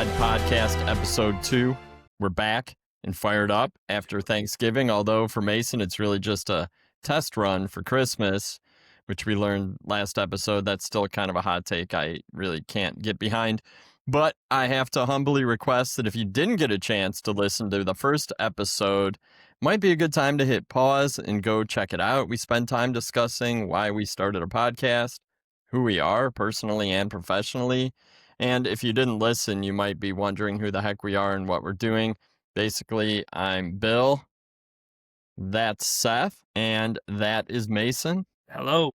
Pod Podcast, Episode 2. We're back and fired up after Thanksgiving, although for Mason, it's really just a test run for Christmas, which we learned last episode. That's still kind of a hot take I really can't get behind. But I have to humbly request that if you didn't get a chance to listen to the first episode, might be a good time to hit pause and go check it out. We spend time discussing why we started a podcast, who we are personally and professionally. And if you didn't listen, you might be wondering who the heck we are and what we're doing. Basically, I'm Bill. That's Seth. And that is Mason. Hello.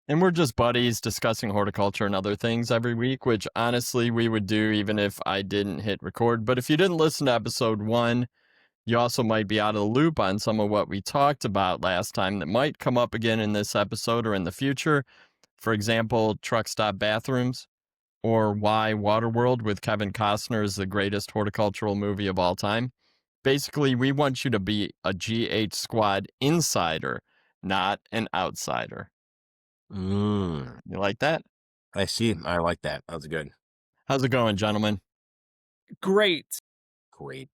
And we're just buddies discussing horticulture and other things every week, which honestly we would do even if I didn't hit record. But if you didn't listen to episode 1, you also might be out of the loop on some of what we talked about last time that might come up again in this episode or in the future. For example, truck stop bathrooms, or why Waterworld with Kevin Costner is the greatest horticultural movie of all time. Basically, we want you to be a GH Squad insider, not an outsider. You like that? I see. I like that. That was good. How's it going, gentlemen? Great. Great.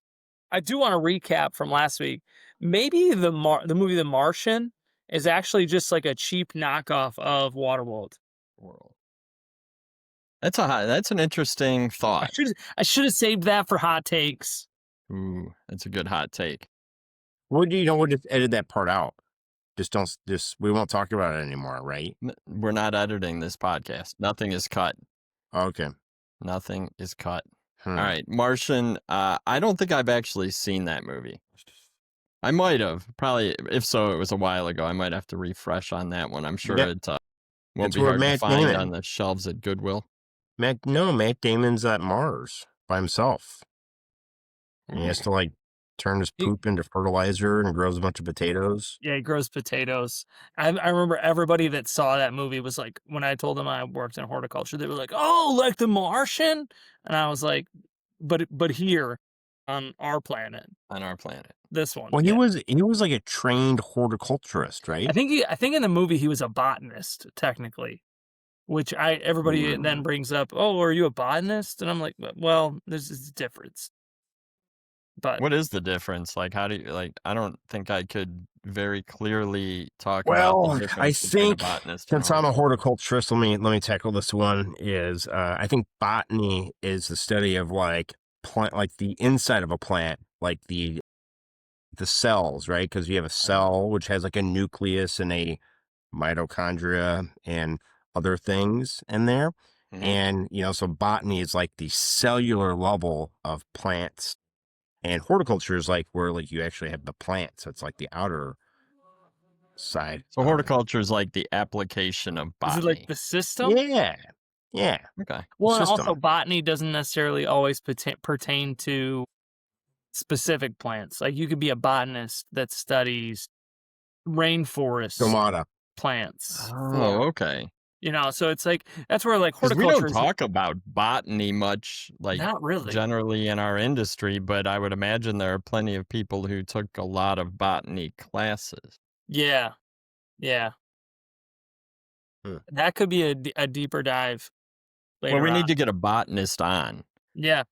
I do want to recap from last week. Maybe the movie The Martian is actually just like a cheap knockoff of Waterworld. That's an interesting thought. I should have saved that for hot takes. Ooh, that's a good hot take. We'll just edit that part out. We won't talk about it anymore, right? We're not editing this podcast. Nothing is cut. Okay. Nothing is cut. All right, Martian. I don't think I've actually seen that movie. I might have. Probably, if so, it was a while ago. I might have to refresh on that one. I'm sure it won't be hard to find on the shelves at Goodwill. Matt Damon's at Mars by himself. And he has to turn his poop into fertilizer and grows a bunch of potatoes. Yeah, he grows potatoes. I remember everybody that saw that movie was like, when I told them I worked in horticulture, they were like, "Oh, like The Martian?" And I was like, "But here on our planet." On our planet. This one. Well, he was like a trained horticulturist, right? I think in the movie he was a botanist, technically. Which everybody then brings up, "Oh, are you a botanist?" And I'm like, "Well, there's a difference." But what is the difference? How do you I don't think I could very clearly talk about the difference. I think a botanist since I'm a horticulturist, let me tackle this one. I think botany is the study of plant, the inside of a plant, the cells, right? Because you have a cell which has a nucleus and a mitochondria and other things in there. And so botany is the cellular level of plants, and horticulture is where you actually have the plant, so it's the outer side. So horticulture is the application of botany. Is it the system? Yeah Okay. Well, and also botany doesn't necessarily always pertain to specific plants. You could be a botanist that studies rainforest plants. Oh, okay. So it's that's where horticulture. We don't talk about botany much, not really generally in our industry, but I would imagine there are plenty of people who took a lot of botany classes. Yeah. That could be a deeper dive later. Well, we need to get a botanist on. Yeah.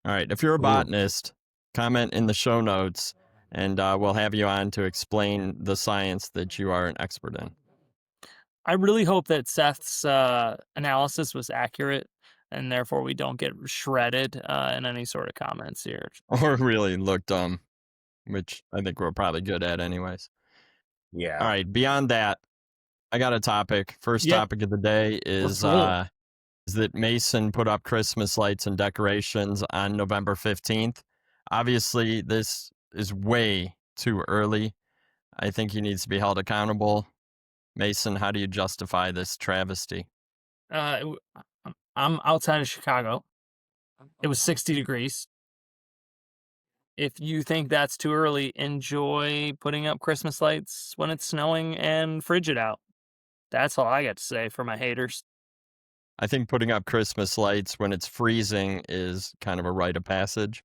All right. If you're a botanist, comment in the show notes, and we'll have you on to explain the science that you are an expert in. I really hope that Seth's analysis was accurate, and therefore we don't get shredded in any sort of comments here. Or really look dumb, which I think we're probably good at anyways. Yeah. All right. Beyond that, I got a topic. First topic of the day is that Mason put up Christmas lights and decorations on November 15th. Obviously, this is way too early. I think he needs to be held accountable. Mason, how do you justify this travesty? I'm outside of Chicago. It was 60 degrees. If you think that's too early, enjoy putting up Christmas lights when it's snowing and frigid out. That's all I got to say for my haters. I think putting up Christmas lights when it's freezing is kind of a rite of passage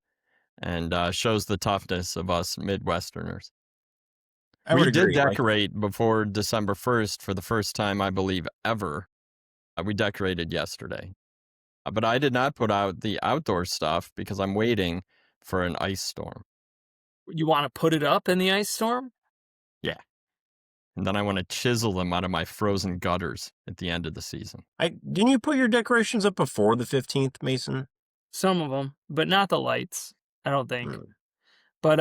and shows the toughness of us Midwesterners. We did decorate before December 1st for the first time, I believe, ever. We decorated yesterday. But I did not put out the outdoor stuff because I'm waiting for an ice storm. You want to put it up in the ice storm? Yeah. And then I want to chisel them out of my frozen gutters at the end of the season. Didn't you put your decorations up before the 15th, Mason? Some of them, but not the lights, I don't think. Mm. But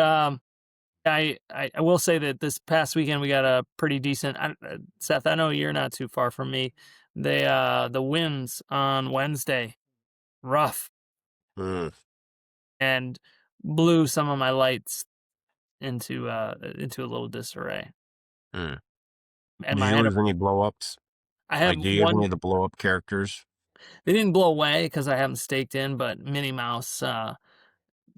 I will say that this past weekend we got a pretty decent. Seth, I know you're not too far from me. The winds on Wednesday, rough, Mm. and blew some of my lights into a little disarray. Mm. And Do you have any blow-ups? I have Like, do you have any one. of the blow-up characters? They didn't blow away because I haven't staked in, but Minnie Mouse,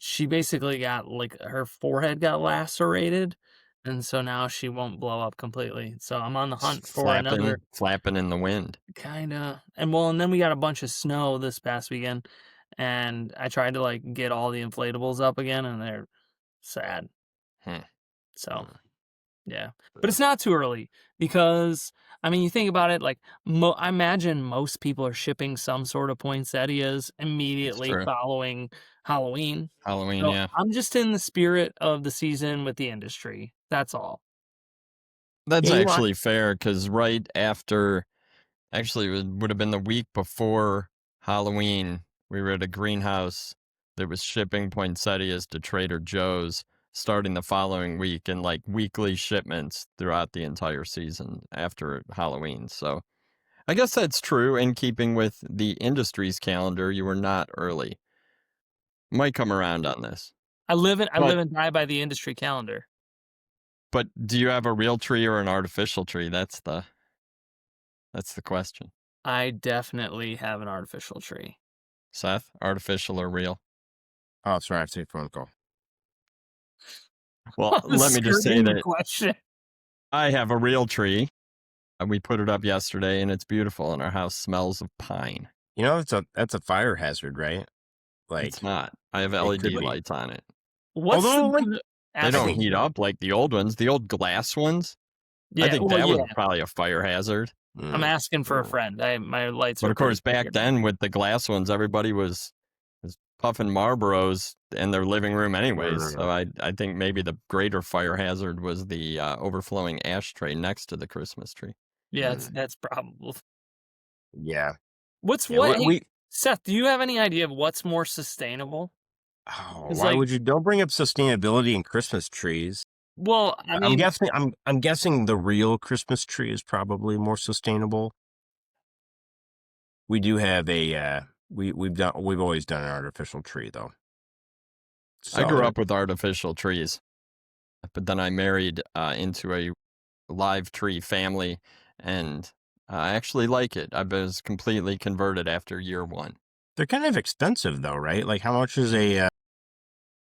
she basically got like her forehead got lacerated, and so now she won't blow up completely. So I'm on the hunt for another Flapping in the wind. kinda. And then we got a bunch of snow this past weekend, and I tried to like get all the inflatables up again, and they're sad. So yeah, but it's not too early because I mean, you think about it, like I imagine most people are shipping some sort of poinsettias immediately true. following Halloween. Halloween, So yeah. I'm just in the spirit of the season with the industry. That's all. That's Yeah, you actually fair because right after, actually, it would have been the week before Halloween, we were at a greenhouse that was shipping poinsettias to Trader Joe's starting the following week and like weekly shipments throughout the entire season after Halloween. So I guess that's true in keeping with the industry's calendar. You were not early. Might come around on this. I live and die by the industry calendar. But do you have a real tree or an artificial tree? That's the question. I definitely have an artificial tree. Seth, artificial or real? Oh, sorry, I have to take a phone call. Well, let me just say that question. I have a real tree. We put it up yesterday, and it's beautiful, and our house smells of pine. You know, that's a fire hazard, right? Like, It's not. I have it LED could be. lights on it. What's Although, the like, They don't think- heat up like the old ones. The old glass ones, Yeah, I think well, that yeah. was probably a fire hazard. I'm asking for a friend. My lights But are of course, pretty back big. then with the glass ones, everybody was puffing Marlboros in their living room anyways. So I think maybe the greater fire hazard was the overflowing ashtray next to the Christmas tree. Yeah, that's probable. Yeah. Hey, Seth, do you have any idea of what's more sustainable? Oh, 'Cause, why like- would you? Don't bring up sustainability in Christmas trees. Well, I mean, I'm guessing the real Christmas tree is probably more sustainable. We do have a we've always done an artificial tree though. I grew up with artificial trees, but then I married into a live tree family, and I actually like it. I was completely converted after year one. They're kind of expensive though, right? Like how much is a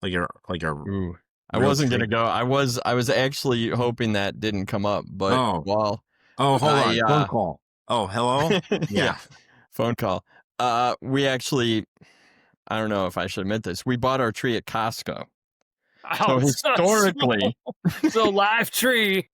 Ooh. I real wasn't tree? gonna go. I was actually hoping that didn't come up, but hold on, phone call. Oh, hello. Yeah, phone call. We actually, I don't know if I should admit this. We bought our tree at Costco. So historically, so live tree.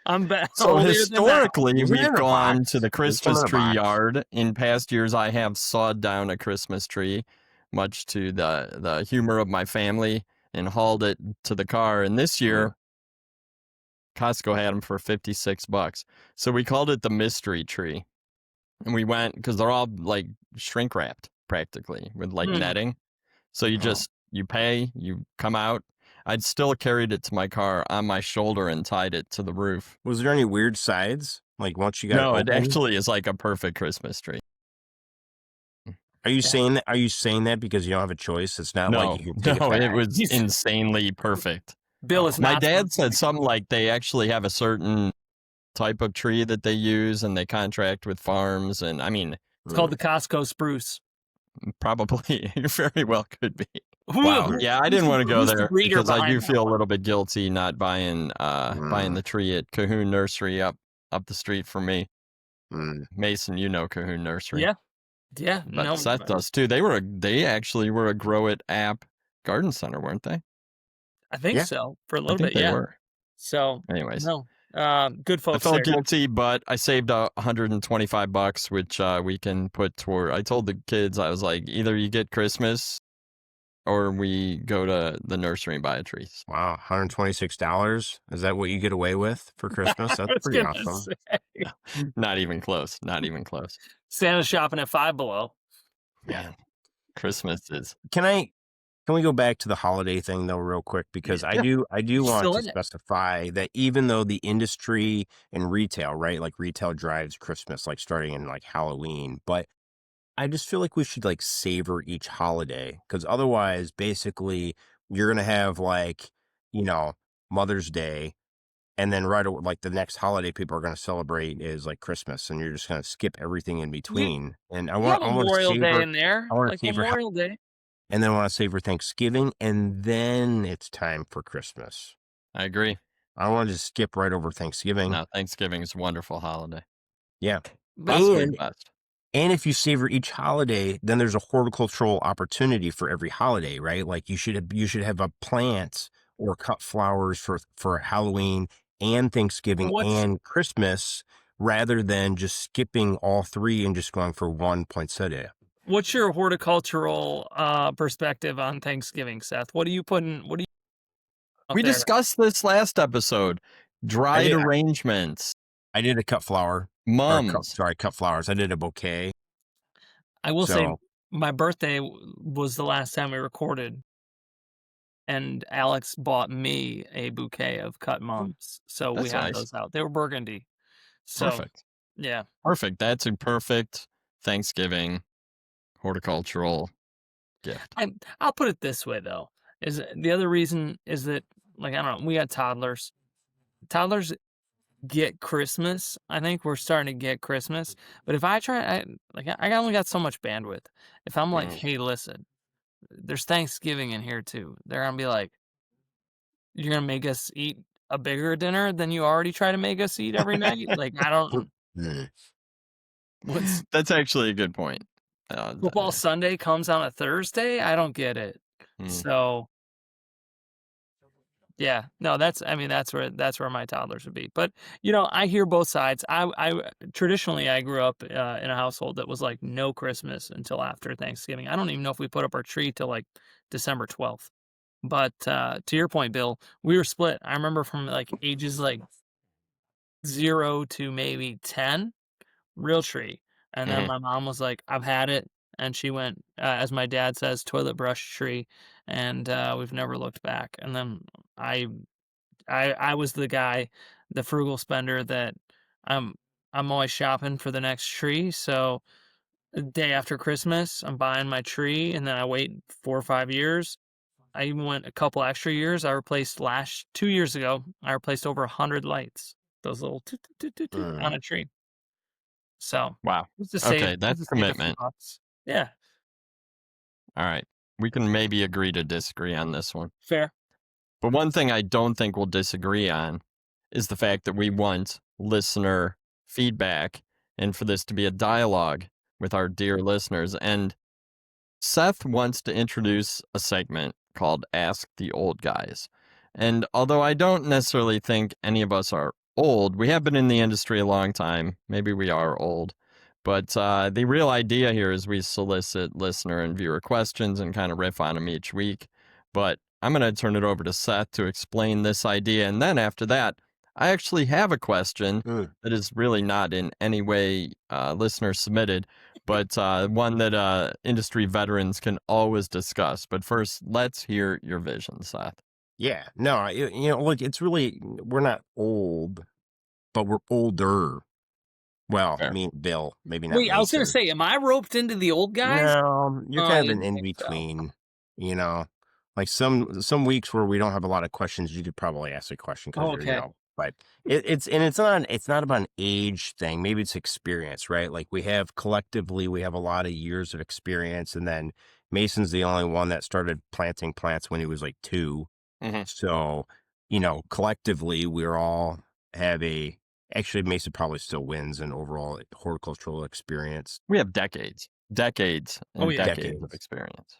I'm back. So historically, Isn't it we've in a gone box? to the It's Christmas in a tree box. yard. In past years, I have sawed down a Christmas tree, much to the humor of my family, and hauled it to the car. And this year, Costco had them for $56. So we called it the mystery tree. And we went, because they're all like shrink wrapped practically with like netting. So you pay, you come out. I'd still carried it to my car on my shoulder and tied it to the roof. Was there any weird sides? Like once you got No, it it open? actually is like a perfect Christmas tree. Are you saying that? Are you saying that because you don't have a choice? It's not like you can take it back. It was insanely perfect. Bill is My not dad said something like they actually have a certain type of tree that they use and they contract with farms. And I mean, it's called the Costco spruce. Probably very well could be. Wow. Yeah, I didn't want to go Who's the there breeder because I do behind feel a little bit guilty not buying the tree at Cahoon Nursery up the street from me. Mason, you know Cahoon Nursery. Yeah. But Seth does too. They actually were a Grow It app garden center, weren't they? I think so. For a little bit, they were. So anyways, no. Good I folks felt there. guilty, but I saved $125, which we can put toward. I told the kids, I was like, either you get Christmas or we go to the nursery and buy a tree. Wow, $126. Is that what you get away with for Christmas? I That's was pretty gonna awesome. say. Not even close. Not even close. Santa's shopping at Five Below. Yeah. Christmas is. Can we go back to the holiday thing though, real quick? Because I do You're want still to in it. specify that even though the industry and retail, right, like retail drives Christmas, like starting in like Halloween, but I just feel like we should like savor each holiday because otherwise, basically, you're gonna have like, you know, Mother's Day, and then like the next holiday people are gonna celebrate is like Christmas, and you're just gonna skip everything in We between. And we have I want to Memorial Day in savor, there, I want to like savor, Memorial Day. and then I want to savor Thanksgiving, and then it's time for Christmas. I agree. I don't want to just skip right over Thanksgiving. No, Thanksgiving is a wonderful holiday. Yeah. Possibly And the best. And if you savor each holiday, then there's a horticultural opportunity for every holiday, right? Like you should have a plant or cut flowers for Halloween and Thanksgiving What's and Christmas, rather than just skipping all three and just going for one poinsettia. what's your horticultural perspective on Thanksgiving, Seth? What are you out We there? discussed this last episode. Dried arrangements. I did a cut flower. Mums. Cut flowers. I did a bouquet. I will say So my birthday was the last time we recorded, and Alex bought me a bouquet of cut mums. So we That's had nice. those out. They were burgundy. So Perfect. yeah. Perfect. That's a perfect Thanksgiving horticultural gift. I'll put it this way though. Is the other reason is that, like, I don't know, we got toddlers. Toddlers get Christmas. I think we're starting to get Christmas. But if I try, I only got so much bandwidth. If I'm like, hey, listen, there's Thanksgiving in here too. They're gonna be like, you're gonna make us eat a bigger dinner than you already try to make us eat every night. Like, I don't. What's That's actually a good point. football Sunday comes on a Thursday? I don't get it. So yeah, no, that's where my toddlers would be. But I hear both sides. I traditionally I grew up in a household that was like no Christmas until after Thanksgiving. I don't even know if we put up our tree till like December 12th. But to your point, Bill, we were split. I remember from like ages like 0 to maybe 10, real tree. And then my mom was like, I've had it. And she went, as my dad says, toilet brush tree. And we've never looked back. And then I was the guy, the frugal spender that I'm always shopping for the next tree. So the day after Christmas, I'm buying my tree, and then I wait 4 or 5 years. I even went a couple extra years. I replaced 2 years ago. I replaced over 100 lights, those little toot, toot, toot, toot, on a tree. So Wow. just to Okay, save, that's just to save a few commitment. bucks. Yeah, All right. We can maybe agree to disagree on this one. fair. But one thing I don't think we'll disagree on is the fact that we want listener feedback and for this to be a dialogue with our dear listeners. And Seth wants to introduce a segment called Ask the Old Guys. And although I don't necessarily think any of us are old, we have been in the industry a long time. Maybe we are old. But the real idea here is we solicit listener and viewer questions and kind of riff on them each week. But I'm going to turn it over to Seth to explain this idea. And then after that, I actually have a question that is really not in any way listener submitted, but one that industry veterans can always discuss. But first, let's hear your vision, Seth. Yeah, no, look, it's really, we're not old, but we're older. Well, Fair. me and Bill, maybe not. Wait, I was going to say, am I roped into the old guys? No, you're Oh, I kind of didn't an in think so. between. Like some weeks where we don't have a lot of questions, you could probably ask a question because Oh, okay. But it's not about an age thing. Maybe it's experience, right? Like collectively we have a lot of years of experience, and then Mason's the only one that started planting plants when he was like 2. So, collectively we're all have actually Mason probably still wins in overall horticultural experience. We have decades and Oh, yeah. decades of experience.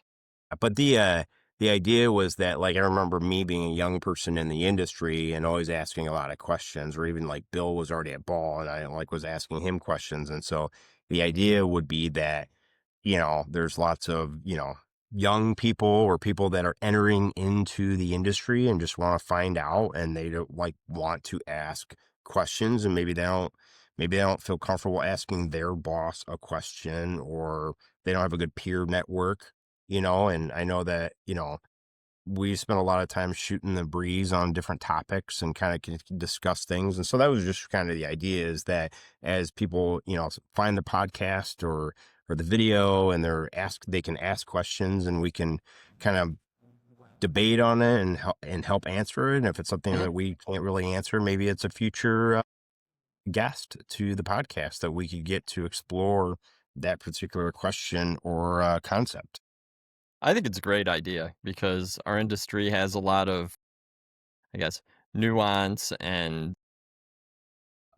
But the the idea was that, like, I remember me being a young person in the industry and always asking a lot of questions, or even like Bill was already at Ball and I like was asking him questions. And so the idea would be that, there's lots of, young people or people that are entering into the industry and just want to find out, and they don't like want to ask questions, and maybe they don't feel comfortable asking their boss a question, or they don't have a good peer network, and I know that, we spent a lot of time shooting the breeze on different topics and kind of can discuss things. And so that was just kind of the idea, is that as people, find the podcast or the video, and they can ask questions, and we can kind of debate on it and help answer it. And if it's something Mhm. that we can't really answer, maybe it's a future guest to the podcast that we could get to explore that particular question or concept. I think it's a great idea because our industry has a lot of, I guess, nuance and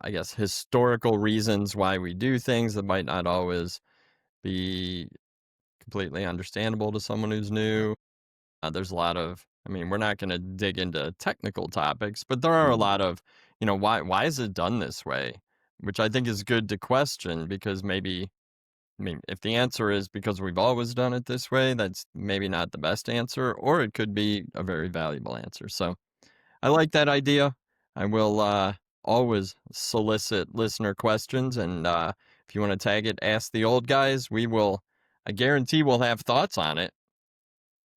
I guess historical reasons why we do things that might not always be completely understandable to someone who's new. There's a lot of, I mean, we're not going to dig into technical topics, but there are a lot of, why is it done this way? Which I think is good to question because maybe, I mean, if the answer is because we've always done it this way, that's maybe not the best answer, or it could be a very valuable answer. So I like that idea. I will always solicit listener questions, and if you want to tag it, Ask the Old Guys, we will, I guarantee we'll have thoughts on it.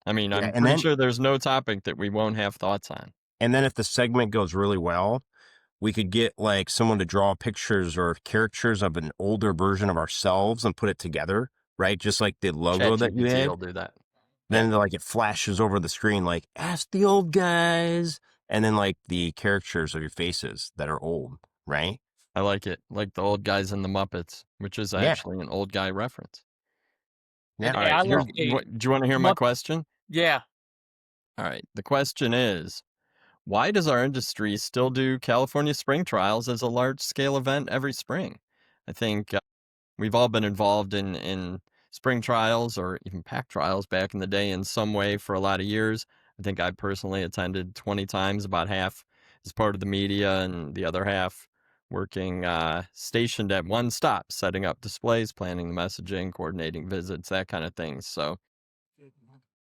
I mean, Yeah, I'm pretty sure there's no topic that we won't have thoughts on. and then if the segment goes really well, we could get like someone to draw pictures or caricatures of an older version of ourselves and put it together, right? Just like the logo that you ChatGPT had. will do that. Yeah, Then like it flashes over the screen like "Ask the Old Guys," and then like the caricatures of your faces that are old, right? I like it. Like the old guys in the Muppets, which is Yeah, actually an old guy reference. And yeah. All right, I here. love a Do you want to hear my mup. question? Yeah, All right, the question is, why does our industry still do California spring trials as a large scale event every spring? I think we've all been involved in spring trials or even pack trials back in the day in some way for a lot of years. I think I personally attended 20 times, about half as part of the media, and the other half working stationed at one stop, setting up displays, planning the messaging, coordinating visits, that kind of thing. So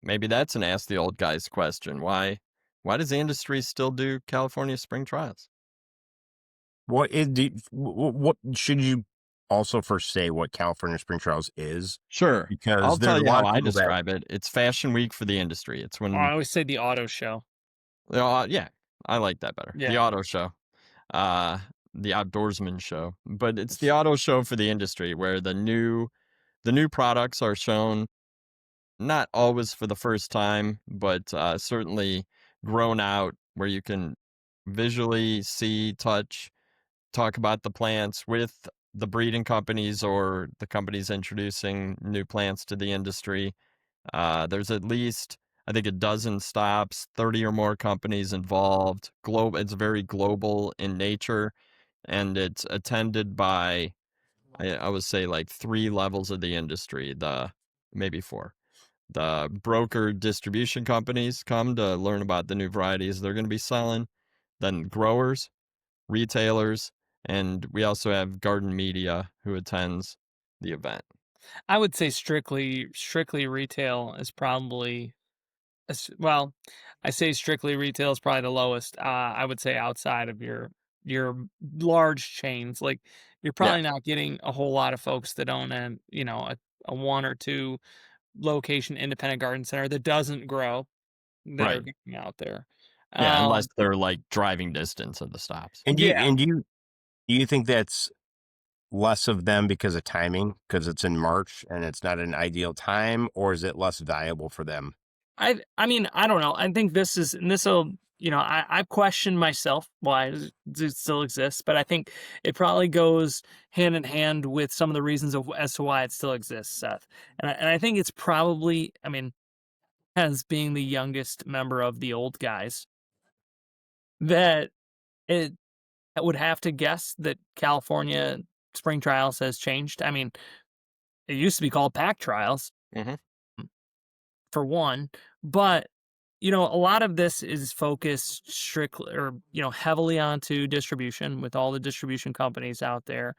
maybe that's an Ask the Old Guys question. Why does the industry still do California spring trials? What should you also first say what California Spring Trials is? Sure. Because I'll there's tell a you lot how of I people that describe it. It's Fashion Week for the industry. It's I when, always say the auto show. yeah, I like that better. The Yeah, auto show, uh, the outdoorsman show, but it's the auto show for the industry where the new products are shown, not always for the first time, but certainly grown out where you can visually see, touch, talk about the plants with the breeding companies or the companies introducing new plants to the industry. There's at least, I think, a dozen stops, 30 or more companies involved. It's very global in nature, and it's attended by, I would say, like three levels of the industry, maybe four. The broker distribution companies come to learn about the new varieties they're going to be selling, then growers, retailers, and we also have garden media who attends the event. I would say strictly retail is probably well. I say strictly retail is probably the lowest. I would say outside of your large chains, like you're Yeah, probably not getting a whole lot of folks that own a one or two location independent garden center that doesn't grow that are right. getting out there. Yeah, unless Um, they're like driving distance of the stops. and yeah, do you think that's less of them because of timing, because it's in March and it's not an ideal time, or is it less valuable for them? I mean, I don't know. I think this'll, I've questioned myself why it still exists, but I think it probably goes hand in hand with some of the reasons as to why it still exists, Seth. And I think it's probably, I mean, as being the youngest member of the old guys, that it I would have to guess that California spring trials has changed. I mean, it used to be called pack trials. Hmm. for one, but a lot of this is focused strictly or heavily onto distribution with all the distribution companies out there.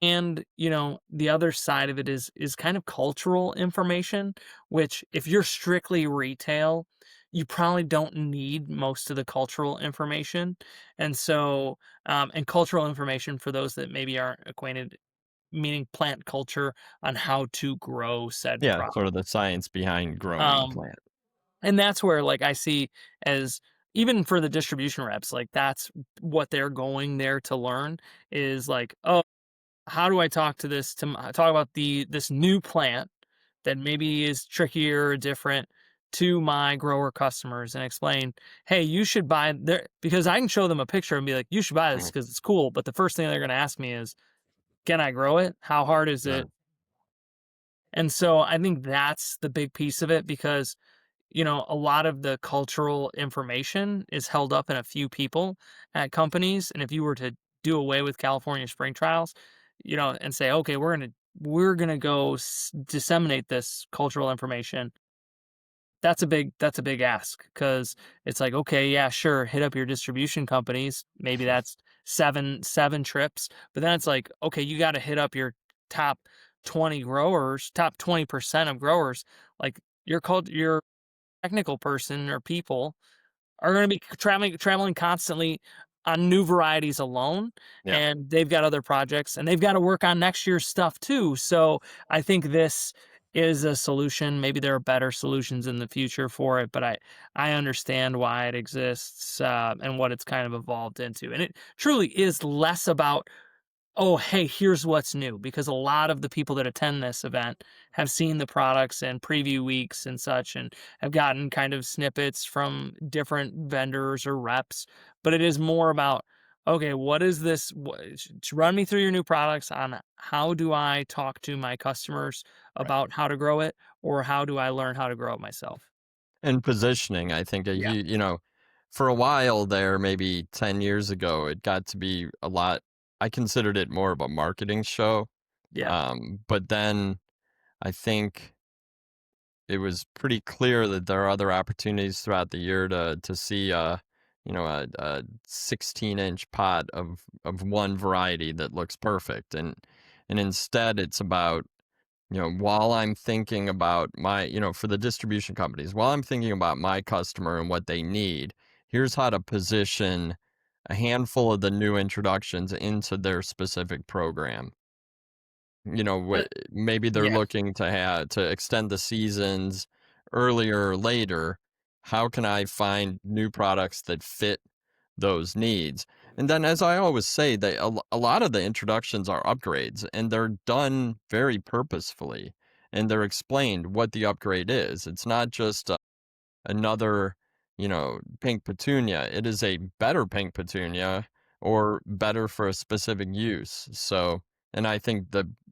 And, the other side of it is kind of cultural information, which if you're strictly retail, you probably don't need most of the cultural information. And so, and cultural information for those that maybe aren't acquainted, meaning plant culture on how to grow said Yeah, product. sort of the science behind growing a Um, plant. and that's where like I see as even for the distribution reps, like that's what they're going there to learn is like, oh, how do I talk to talk about this new plant that maybe is trickier or different to my grower customers and explain, hey, you should buy there because I can show them a picture and be like, you should buy this Mhm. because it's cool. But the first thing they're going to ask me is, can I grow it? How hard is Yeah. it? And so I think that's the big piece of it because a lot of the cultural information is held up in a few people at companies. And if you were to do away with California spring trials, and say, okay, we're gonna go disseminate this cultural information. That's a big ask because it's like, okay, yeah, sure, hit up your distribution companies. Maybe that's seven trips, but then it's like, okay, you got to hit up your top 20 growers, top 20% of growers. Like your technical person or people are going to be traveling constantly on new varieties alone, Yeah. and they've got other projects and they've got to work on next year's stuff too. So I think this is a solution. Maybe there are better solutions in the future for it, but I understand why it exists and what it's kind of evolved into. And it truly is less about, oh, hey, here's what's new. Because a lot of the people that attend this event have seen the products and preview weeks and such and have gotten kind of snippets from different vendors or reps. But it is more about, okay, what is this? Run me through your new products on how do I talk to my customers Right. about how to grow it or how do I learn how to grow it myself? And positioning, I think, Yeah. for a while there, maybe 10 years ago, it got to be a lot. I considered it more of a marketing show. Yeah. But then I think it was pretty clear that there are other opportunities throughout the year to see a 16-inch pot of one variety that looks perfect, and instead it's about, while I'm thinking about my, for the distribution companies, while I'm thinking about my customer and what they need, here's how to position a handful of the new introductions into their specific program. Uh, Maybe they're yeah. looking to extend the seasons earlier or later. How can I find new products that fit those needs? And then, as I always say, a lot of the introductions are upgrades, and they're done very purposefully, and they're explained what the upgrade is. It's not just another, pink petunia. It is a better pink petunia or better for a specific use. So, and I think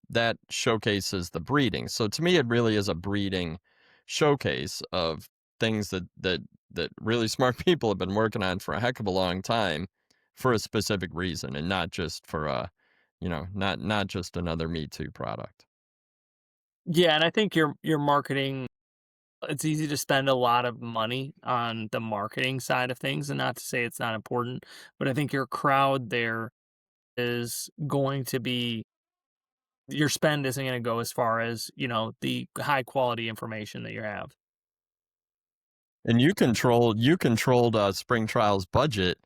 that showcases the breeding. So to me, it really is a breeding showcase of things that really smart people have been working on for a heck of a long time for a specific reason, and not just for not just another Me Too product. Yeah. And I think your marketing, it's easy to spend a lot of money on the marketing side of things, and not to say it's not important, but I think your crowd there is going to be your spend isn't going to go as far as, the high quality information that you have. And you controlled Spring Trial's budget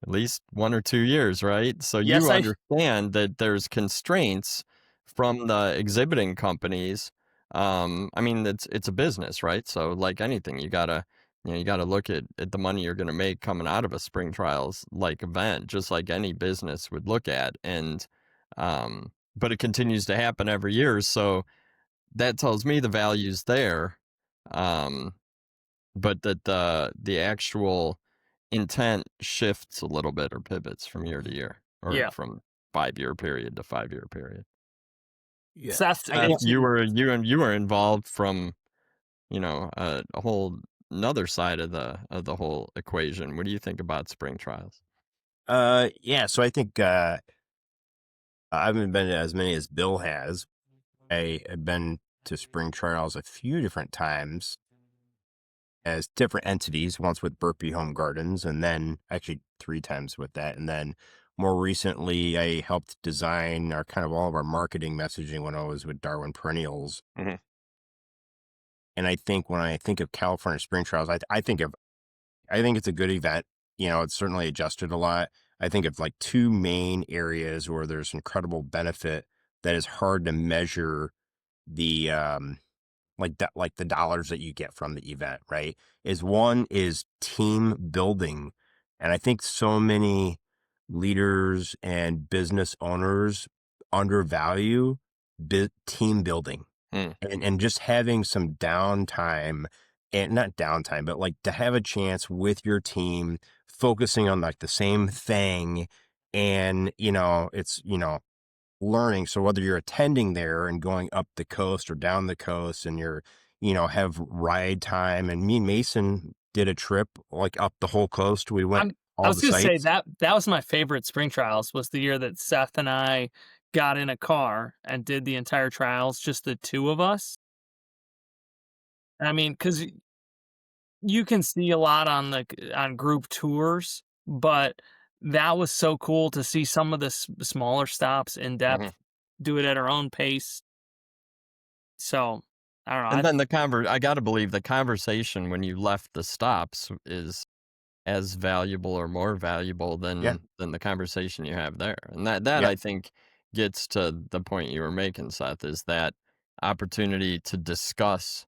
at least 1 or 2 years, right? So you Yes, understand that there's constraints from the exhibiting companies. I mean, it's a business, right? So like anything, you gotta look at the money you're gonna make coming out of a spring trials like event, just like any business would look at. And but it continues to happen every year, so that tells me the value's there. Um, but that the actual intent shifts a little bit or pivots from year to year or yeah. from 5-year period to 5-year period. Yeah. Seth, I Seth, guess you were involved from, a whole another side of the whole equation. What do you think about spring trials? Yeah. So I think I haven't been to as many as Bill has. I have been to spring trials a few different times as different entities, once with Burpee Home Gardens, and then actually 3 times with that. And then more recently, I helped design our kind of all of our marketing messaging when I was with Darwin Perennials. Mhm. And I think when I think of California Spring Trials, I think it's a good event. It's certainly adjusted a lot. I think of like 2 main areas where there's incredible benefit that is hard to measure the like the dollars that you get from the event, right? One is team building. And I think so many leaders and business owners undervalue team building Mm. and just having some downtime, and not downtime, but like to have a chance with your team focusing on like the same thing. And, it's, learning. So whether you're attending there and going up the coast or down the coast, and you're, have ride time. And me and Mason did a trip like up the whole coast. We went I all was the gonna say sites. that was my favorite spring trials, was the year that Seth and I got in a car and did the entire trials, just the 2 of us. I mean, because you can see a lot on on group tours, but that was so cool to see some of the smaller stops in Mhm. depth, do it at our own pace. So, I don't know, And then I gotta believe the conversation when you left the stops is as valuable or more valuable Yeah. than the conversation you have there. And that Yeah. I think gets to the point you were making, Seth, is that opportunity to discuss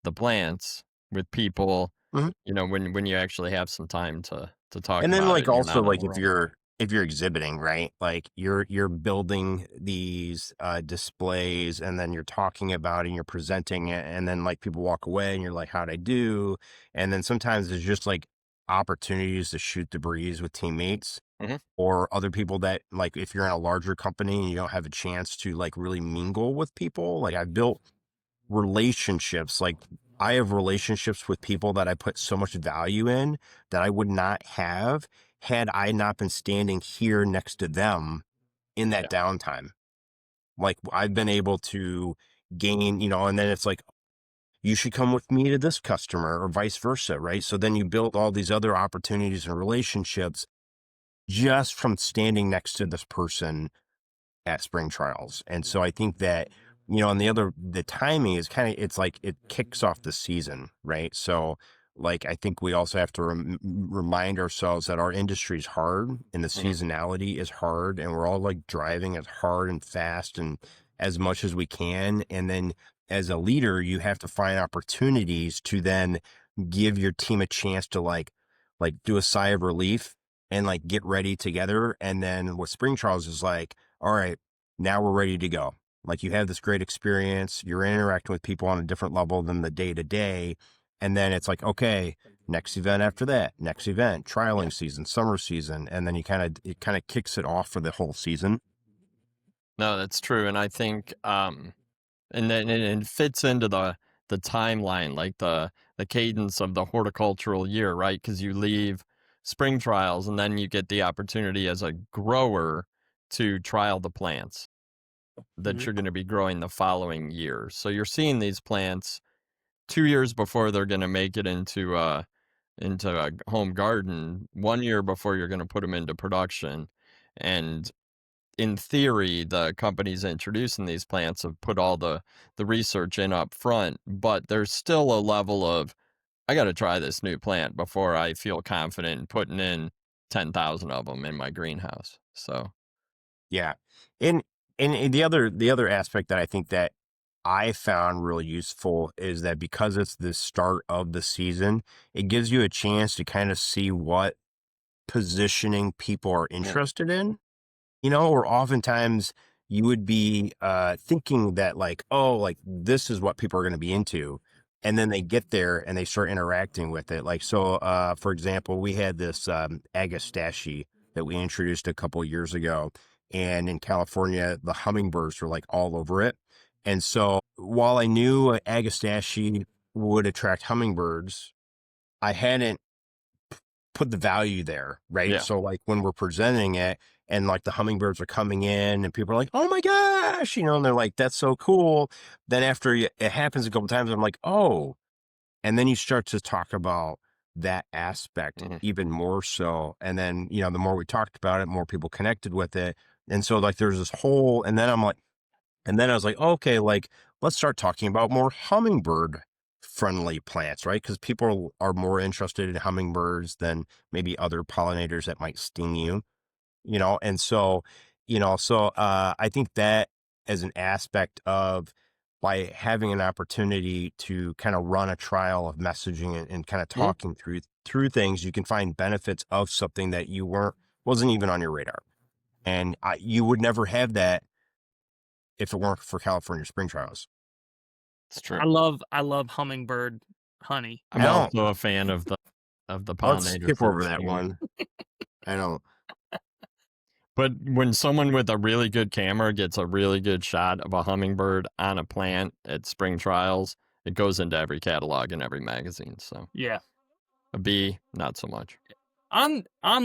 the plants with people, Mhm. when you actually have some time to talk And then about it like and you're also not on like the road. if you're exhibiting, right? Like you're building these displays, and then you're talking about it and you're presenting it, and then like people walk away and you're like, how'd I do? And then sometimes there's just like opportunities to shoot the breeze with teammates Mhm. or other people that, like, if you're in a larger company and you don't have a chance to like really mingle with people. Like I've built relationships. Like I have relationships with people that I put so much value in that I would not have had I not been standing here next to them in that Yeah. downtime. Like I've been able to gain, and then it's like, you should come with me to this customer or vice versa, right? So then you build all these other opportunities and relationships just from standing next to this person at spring trials. And so I think that, and the timing is it's like it kicks off the season, right? So like, I think we also have to remind ourselves that our industry is hard and the Mhm. seasonality is hard, and we're all like driving as hard and fast and as much as we can. And then as a leader, you have to find opportunities to then give your team a chance to like do a sigh of relief and like get ready together. And then what spring trials is like, all right, now we're ready to go. Like you have this great experience, you're interacting with people on a different level than the day to day. And then it's like, okay, next event after that, next event, Yeah. trialing season, summer season. And then it kind of kicks it off for the whole season. No, that's true. And I think and then it fits into the timeline, like the cadence of the horticultural year, right? Because you leave spring trials and then you get the opportunity as a grower to trial the plants that Mhm. you're going to be growing the following year. So you're seeing these plants 2 years before they're going to make it into a home garden, 1 year before you're going to put them into production. And in theory, the companies introducing these plants have put all the research in up front, but there's still a level of, I got to try this new plant before I feel confident in putting in 10,000 of them in my greenhouse. So, Yeah. And the other aspect that I think that I found really useful is that because it's the start of the season, it gives you a chance to kind of see what positioning people are mm, interested in. Or oftentimes you would be thinking that like, oh, like this is what people are going to be into. And then they get there and they start interacting with it. Like, so, for example, we had this agastache that we introduced a couple years ago. And in California, the hummingbirds were like all over it. And so while I knew agastache would attract hummingbirds, I hadn't put the value there, right? yeah. So like when we're presenting it, and like the hummingbirds are coming in and people are like, oh my gosh, and they're like, that's so cool. Then after it happens a couple times, I'm like, oh, and then you start to talk about that aspect even more so. And then, the more we talked about it, more people connected with it. And so like there's this whole, and then I was like, okay, like let's start talking about more hummingbird friendly plants, right? Because people are more interested in hummingbirds than maybe other pollinators that might sting you, and so, I think that as an aspect of by having an opportunity to kind of run a trial of messaging and kind of talking through things, you can find benefits of something that wasn't even on your radar. And you would never have that if it weren't for California spring trials. It's true. I love hummingbird honey. I'm also a fan of the pollinators. Let's skip over that one. I don't. But when someone with a really good camera gets a really good shot of a hummingbird on a plant at spring trials, it goes into every catalog and every magazine. So Yeah. a bee, not so much. On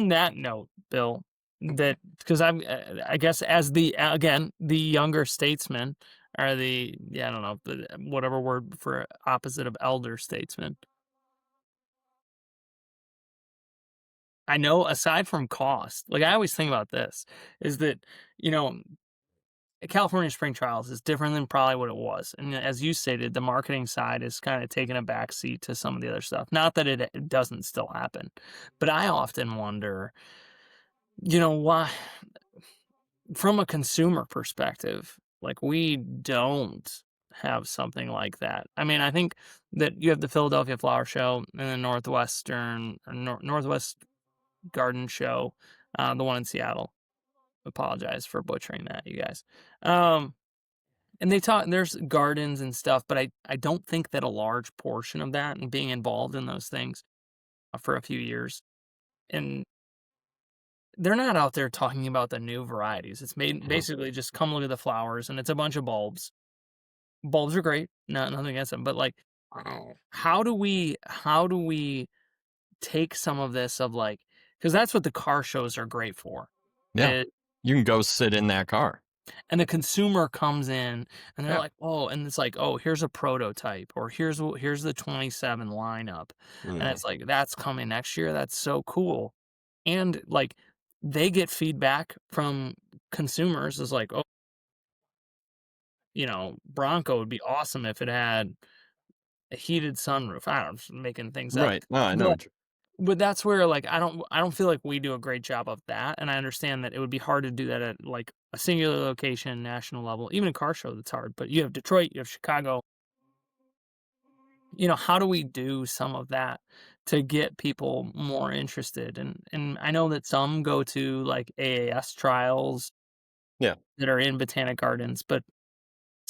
that note, Bill, that because I guess as the younger statesman, or I don't know, whatever word for opposite of elder statesman. I know aside from cost, like I always think about this, is that, California spring trials is different than probably what it was. And as you stated, the marketing side is kind of taking a backseat to some of the other stuff. Not that it doesn't still happen, but I often wonder, why, from a consumer perspective, like we don't have something like that. I mean, I think that you have the Philadelphia Flower Show and the Northwest Garden Show, the one in Seattle. Apologize for butchering that, you guys. And there's gardens and stuff, but I don't think that a large portion of that and being involved in those things for a few years, and they're not out there talking about the new varieties. It's basically just come look at the flowers, and it's a bunch of bulbs. Bulbs are great, nothing against them, but like, how do we take some of this of like, because that's what the car shows are great for. Yeah, you can go sit in that car. And the consumer comes in and they're like, oh, and it's like, oh, here's a prototype, or here's the 27 lineup. And it's like, that's coming next year. That's so cool. And like, they get feedback from consumers is like, oh, Bronco would be awesome if it had a heated sunroof. I don't know, I'm just making things up. Right. No, I know. But that's where like I don't feel like we do a great job of that, and I understand that it would be hard to do that at like a singular location, national level, even a car show. That's hard. But you have Detroit, you have Chicago. How do we do some of that to get people more interested? And I know that some go to like AAS trials, that are in botanic gardens, but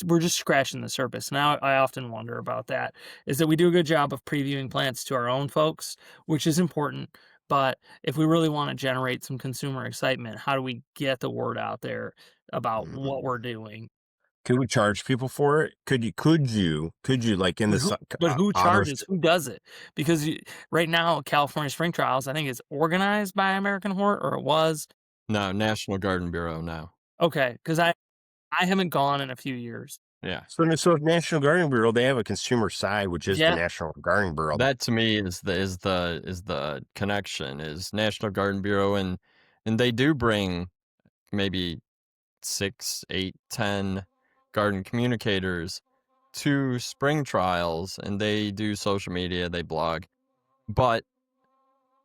we're just scratching the surface. Now, I often wonder about that, is that we do a good job of previewing plants to our own folks, which is important. But if we really want to generate some consumer excitement, how do we get the word out there about what we're doing? Could we charge people for it? Could you like in this? But who charges? Who does it? Because right now, California Spring Trials, I think, is organized by American Hort, or it was. No, National Garden Bureau now. Okay, because I haven't gone in a few years. Yeah. So National Garden Bureau, they have a consumer side, which is the National Garden Bureau. That to me is the connection, is National Garden Bureau, and they do bring maybe 6, 8, 10 garden communicators to spring trials, and they do social media, they blog. But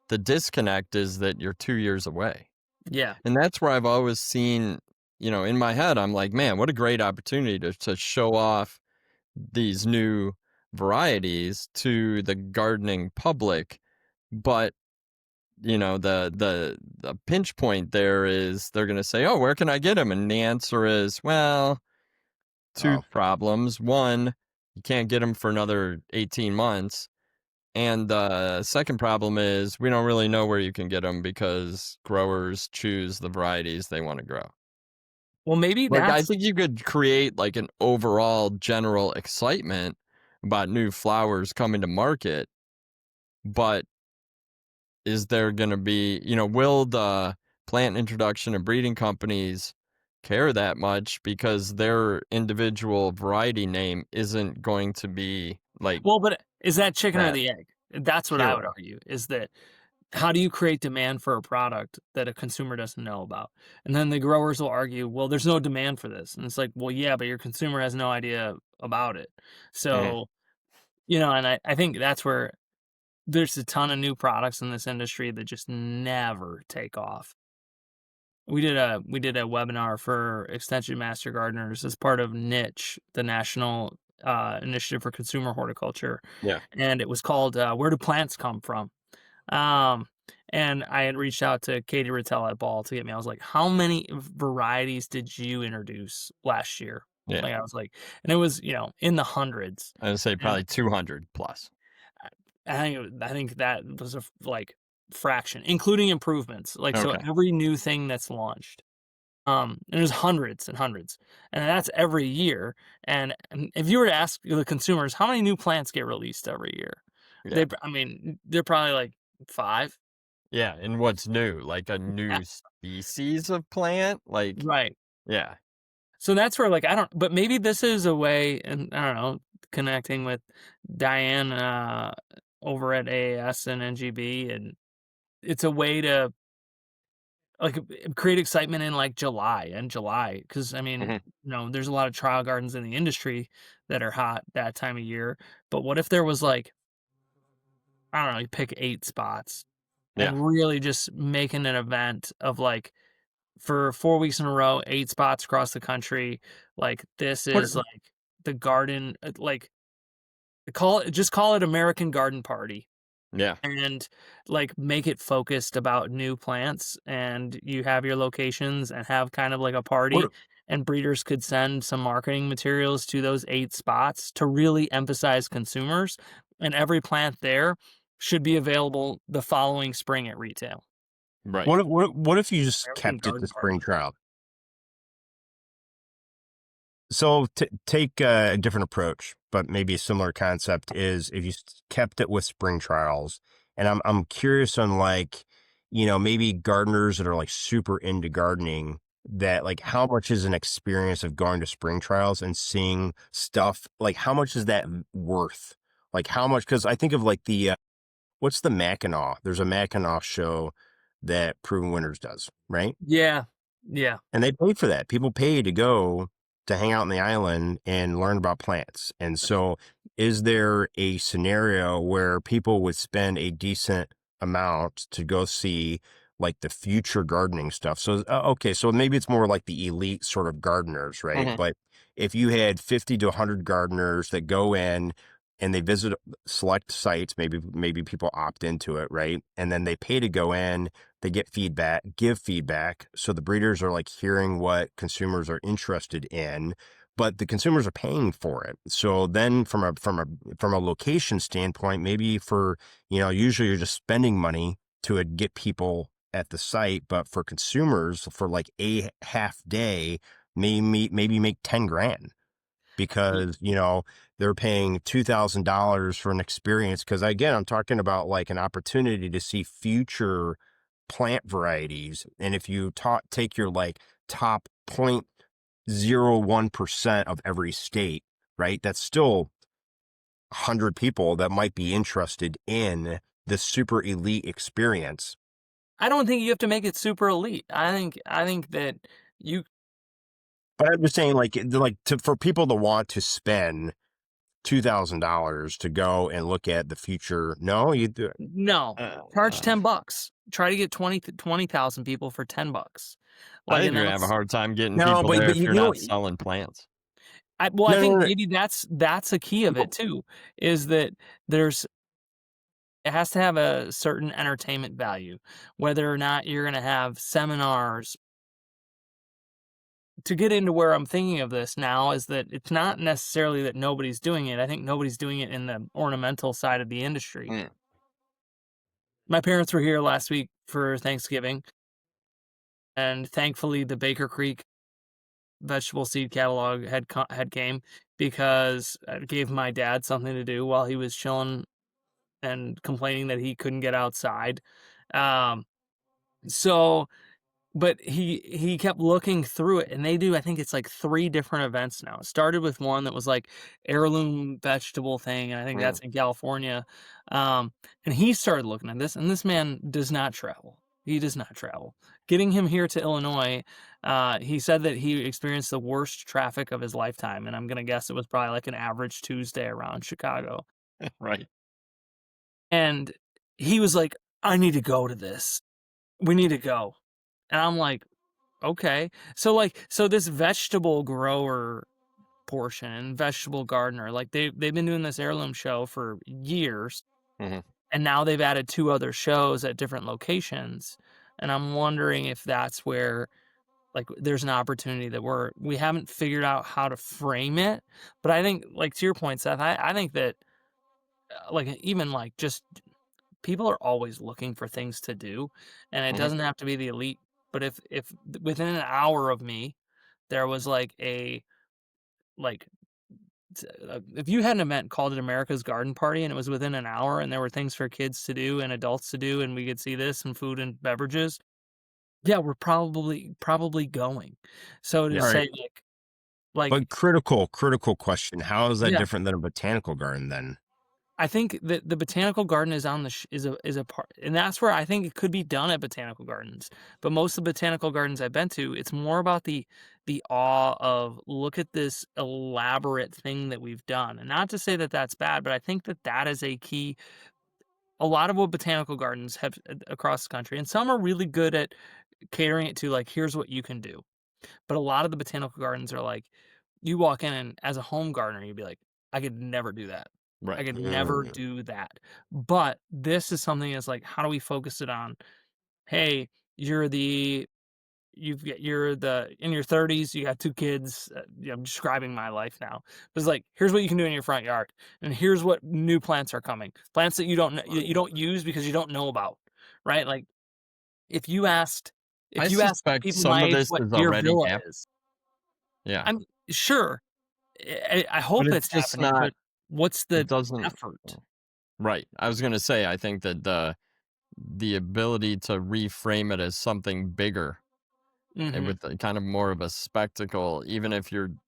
the disconnect is that you're 2 years away. Yeah. And that's where I've always seen, in my head, I'm like, man, what a great opportunity to show off these new varieties to the gardening public. But, the pinch point there is they're going to say, oh, where can I get them? And the answer is, well, two problems. One, you can't get them for another 18 months. And the second problem is we don't really know where you can get them because growers choose the varieties they want to grow. Well, maybe I think you could create like an overall general excitement about new flowers coming to market, but is there going to be, will the plant introduction and breeding companies care that much because their individual variety name isn't going to be like Well, but is that chicken or that the egg? That's what I would hero. argue, is that how do you create demand for a product that a consumer doesn't know about? And then the growers will argue, well, there's no demand for this. And it's like, well, yeah, but your consumer has no idea about it. Mhm. So, and I think that's where there's a ton of new products in this industry that just never take off. We did a webinar for Extension Master Gardeners as part of Niche, the National Initiative for Consumer Horticulture, Yeah. and it was called "Where Do Plants Come From?" Um, and I had reached out to Katie Rattel at Ball to get me. I was like, "How many varieties did you introduce last year?" Yeah. Like I was like, and it was in the hundreds. I would say And probably 200 plus. I think that was like fraction, including improvements. Like so, Okay. every new thing that's launched. And there's hundreds and hundreds, and that's every year. And if you were to ask the consumers how many new plants get released every year, Yeah. they're probably like 5. Yeah. And what's new? Like a Uh, new species of plant? Like, right. yeah. So that's where like I don't, but maybe this is a way, and I don't know, connecting with Diane over at AAS and NGB, and it's a way to like create excitement in like July, because I mean, Hmm. there's a lot of trial gardens in the industry that are hot that time of year. But what if there was like, I don't know, you pick 8 spots Yeah. and really just making an event of like for 4 weeks in a row, 8 spots across the country. Like this What is like the garden, like call it American Garden Party. Yeah. And like make it focused about new plants, and you have your locations and have kind of like a what party, and breeders could send some marketing materials to those 8 spots to really emphasize consumers, and every plant there should be available the following spring at retail. Right. what if you just American kept it to Garden spring Party. trial? So take a different approach, but maybe a similar concept is if you kept it with spring trials. And I'm curious on like, maybe gardeners that are like super into gardening, that like how much is an experience of going to spring trials and seeing stuff, like how much is that worth? Like how much? Because I think of like what's the Mackinac? There's a Mackinac show that Proven Winners does, right? Yeah. Yeah. And they pay for that. People pay to go to hang out on the island and learn about plants. And so, is there a scenario where people would spend a decent amount to go see like the future gardening stuff? So, okay, so maybe it's more like the elite sort of gardeners, right? Hmm. But if you had 50 to 100 gardeners that go in and they visit select sites, maybe people opt into it, right? And then they pay to go in, they get feedback, give feedback. So the breeders are like hearing what consumers are interested in, but the consumers are paying for it. So then from a location standpoint, maybe usually you're just spending money to get people at the site, but for consumers for like a half day, maybe make 10 grand Ye- because they're paying $2,000 for an experience. Because again, I'm talking about like an opportunity to see future plant varieties, and if you take your like top 0.01% of every state, right, that's still 100 people that might be interested in this super elite experience. I don't think you have to make it super elite. I think that you But I'm just saying, for people to want to spend $2,000 to go and look at the future. No, you do. no, charge Uh, $10. Try to get 20,000 people for $10. I Like, think and you're then gonna have a let's hard time getting No, people there but if you're not selling plants. I no, think no, no, maybe that's a key of it too, is that there's it has to have a certain entertainment value, whether or not you're gonna have seminars. To get into where I'm thinking of this now is that it's not necessarily that nobody's doing it. I think nobody's doing it in the ornamental side of the industry. Mm. My parents were here last week for Thanksgiving, and thankfully the Baker Creek vegetable seed catalog had came because it gave my dad something to do while he was chilling and complaining that he couldn't get outside. Um, so But he kept looking through it, and they do, I think it's like 3 different events now. It started with one that was like heirloom vegetable thing, and I think that's in California. And he started looking at this, and this man does not travel. He does not travel. Getting him here to Illinois, he said that he experienced the worst traffic of his lifetime, and I'm gonna guess it was probably like an average Tuesday around Chicago. Right. And he was like, "I need to go to this. We need to go." And I'm like, okay. So this vegetable grower portion, vegetable gardener, like they've been doing this heirloom show for years, hmm and now they've added 2 other shows at different locations. And I'm wondering if that's where like there's an opportunity that we haven't figured out how to frame it. But I think, like to your point, Seth, I think that like even like just people are always looking for things to do, and it hmm doesn't have to be the elite. But if within an hour of me there was like like if you had an event called it America's Garden Party and it was within an hour and there were things for kids to do and adults to do and we could see this and food and beverages, yeah, we're probably going. So to Yeah. All right. say like But critical question. How is that yeah, different than a botanical garden then? I think that the botanical garden is on the is a part, and that's where I think it could be done at botanical gardens. But most of the botanical gardens I've been to, it's more about the awe of look at this elaborate thing that we've done. And not to say that that's bad, but I think that that is a key. A lot of what botanical gardens have across the country, and some are really good at catering it to like here's what you can do. But a lot of the botanical gardens are like, you walk in and as a home gardener, you'd be like, I could never do that. I Right. could never Mm. do that. But this is something that's like, how do we focus it on? Hey, you're the you're the in your 30s, you got 2 kids. I'm describing my life now. It's like, here's what you can do in your front yard, and here's what new plants are coming. Plants that you don't use because you don't know about, right? Like if you asked I if you asked suspect people some my of age this what is Deer already Villa happening. is, Yeah. I'm sure. I But hope it's it's just happening, not, but what's it the doesn't. effort? Right. I was going to say, I think that the ability to reframe it as something bigger and Mhm. with a kind of more of a spectacle, even if you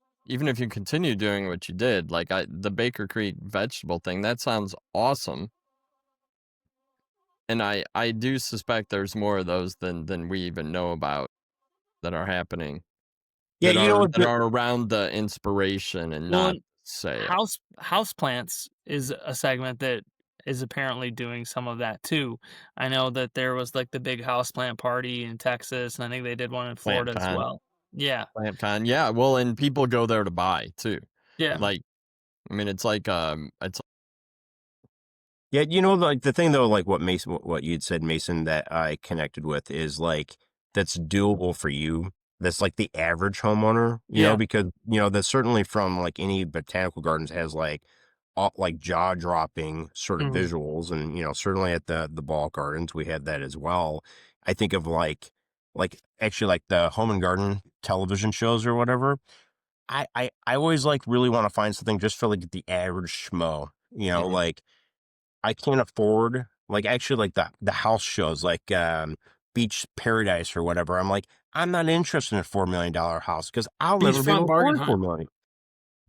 continue doing what you did, like the Baker Creek vegetable thing, that sounds awesome. And I do suspect there's more of those than we even know about that are happening Yeah, you know what? that are around the inspiration and Well, not and sale. houseplants is a segment that is apparently doing some of that too. I know that there was, like, the big houseplant party in Texas, and I think they did one in Plant Florida as con, well. Yeah. plant con. Yeah, well, and people go there to buy too. Yeah. Like, I mean, it's Yeah, you know, like the thing though, like what Mason, what you'd said, Mason, that I connected with is like that's doable for you. That's like the average homeowner, you know, Yeah. because you know that's certainly from like any botanical gardens has like all, like jaw dropping sort of Mhm. visuals, and you know certainly at the ball gardens we had that as well. I think of like actually like the home and garden television shows or whatever. I always like really want to find something just for like the average schmo, you know, mhm, like. I can't afford like actually like the house shows like Beach Paradise or whatever. I'm like, I'm not interested in a $4 million house because I'll never be Beachfront able to bargain afford hunt. 4 million.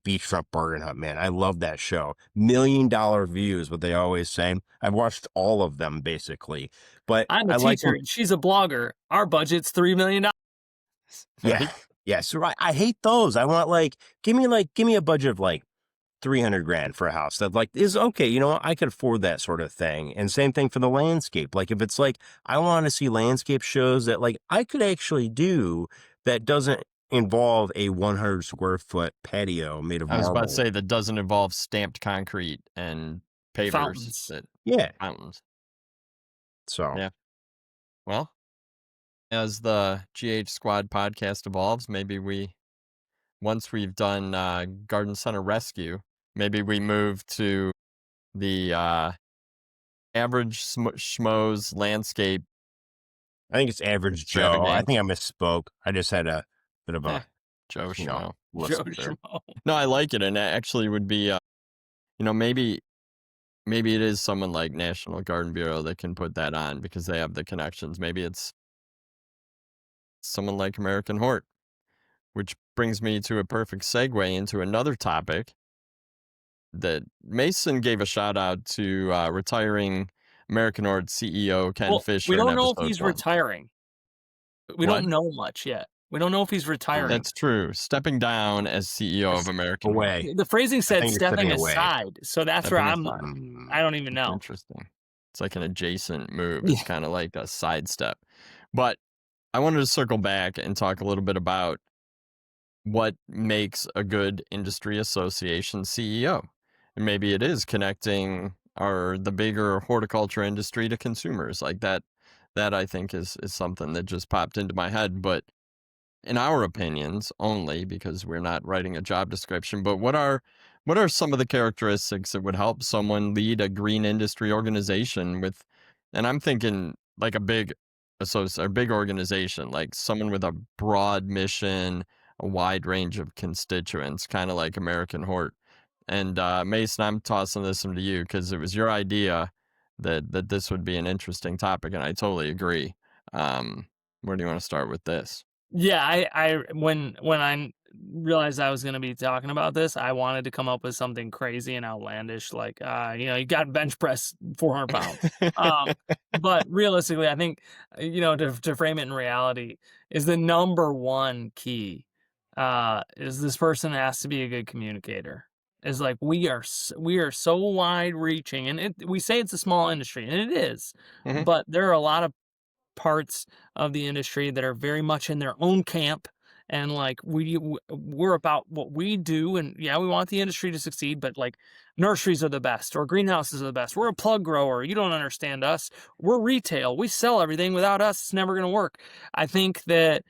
Beachfront Bargain Hunt, man. I love that show. $1 million views, what they always say. I've watched all of them basically. But I'm a I like teacher, and she's a blogger. Our budget's $3 million. yeah. right? Yeah. So I hate those. I want give me a budget of like 300 grand for a house that like is okay. You know what? I could afford that sort of thing. And same thing for the landscape. Like if it's like, I want to see landscape shows that like I could actually do that doesn't involve a 100 square foot patio made of I was about to marble. say that doesn't involve stamped concrete and pavers Fountains. that Yeah. fountains. So Yeah. Well, as the GH Squad podcast evolves, maybe once we've done Garden Center Rescue, maybe we move to the average schmoes landscape I think it's average Joe. I think extravaganza. I misspoke. I just had a bit of Eh, a, Joe you know, Schmo. Joe lisp there. Schmo. No, I like it, and it actually would be, maybe it is someone like National Garden Bureau that can put that on because they have the connections. Maybe it's someone like American Hort, which brings me to a perfect segue into another topic that Mason gave a shout out to retiring AmericanHort CEO Ken Well, we Fisher in don't know if episode he's 1. retiring. We What? don't know much yet. We don't know if he's retiring. That's true. Stepping down as CEO of American Hort. Away. The phrasing I said think you're stepping stepping away. aside, so that's where Stepping I'm. aside. I don't even That's know. interesting. It's like an adjacent move. Yeah. It's kind of like a sidestep. But I wanted to circle back and talk a little bit about what makes a good industry association CEO. And maybe it is connecting the bigger horticulture industry to consumers. Like that I think is something that just popped into my head. But in our opinions only, because we're not writing a job description, but what are some of the characteristics that would help someone lead a green industry organization with, and I'm thinking like a big organization, like someone with a broad mission, a wide range of constituents, kind of like American Hort. And Mason, I'm tossing this one to you because it was your idea that this would be an interesting topic, and I totally agree. Where do you want to start with this? Yeah, I when I realized I was going to be talking about this, I wanted to come up with something crazy and outlandish, like you got bench press 400 pounds. But realistically, I think to frame it in reality is the number one key is this person has to be a good communicator. Is like we are so wide reaching, and we say it's a small industry, and it is, Mhm. but there are a lot of parts of the industry that are very much in their own camp, and like we're about what we do, and yeah, we want the industry to succeed, but like nurseries are the best or greenhouses are the best. We're a plug grower. You don't understand us. We're retail. We sell everything. Without us, it's never going to work. I think that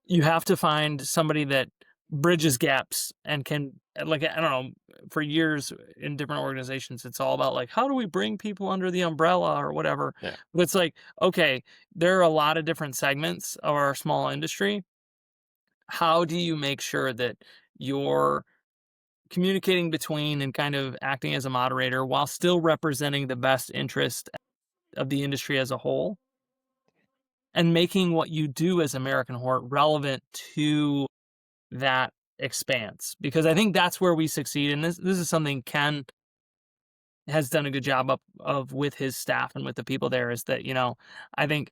you have to find somebody that bridges gaps and can, like, I don't know, for years in different organizations, it's all about like, how do we bring people under the umbrella or whatever. Yeah. But it's like, okay, there are a lot of different segments of our small industry. How do you make sure that you're communicating between and kind of acting as a moderator while still representing the best interest of the industry as a whole, and making what you do as American Hort relevant to that expanse? Because I think that's where we succeed, and this is something Ken has done a good job of with his staff and with the people there, is that I think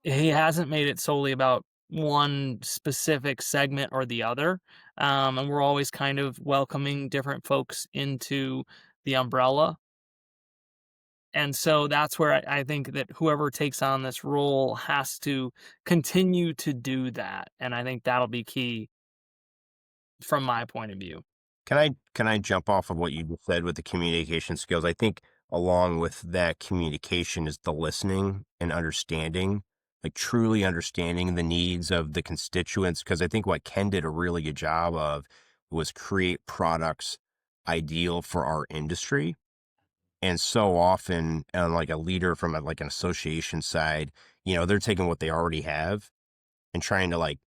he hasn't made it solely about one specific segment or the other, and we're always kind of welcoming different folks into the umbrella. And so that's where I think that whoever takes on this role has to continue to do that, and I think that'll be key from my point of view. Can I jump off of what you just said with the communication skills? I think along with that communication is the listening and understanding, like truly understanding the needs of the constituents. Because I think what Ken did a really good job of was create products ideal for our industry. And so often, like a leader from like an association side, they're taking what they already have and trying to like,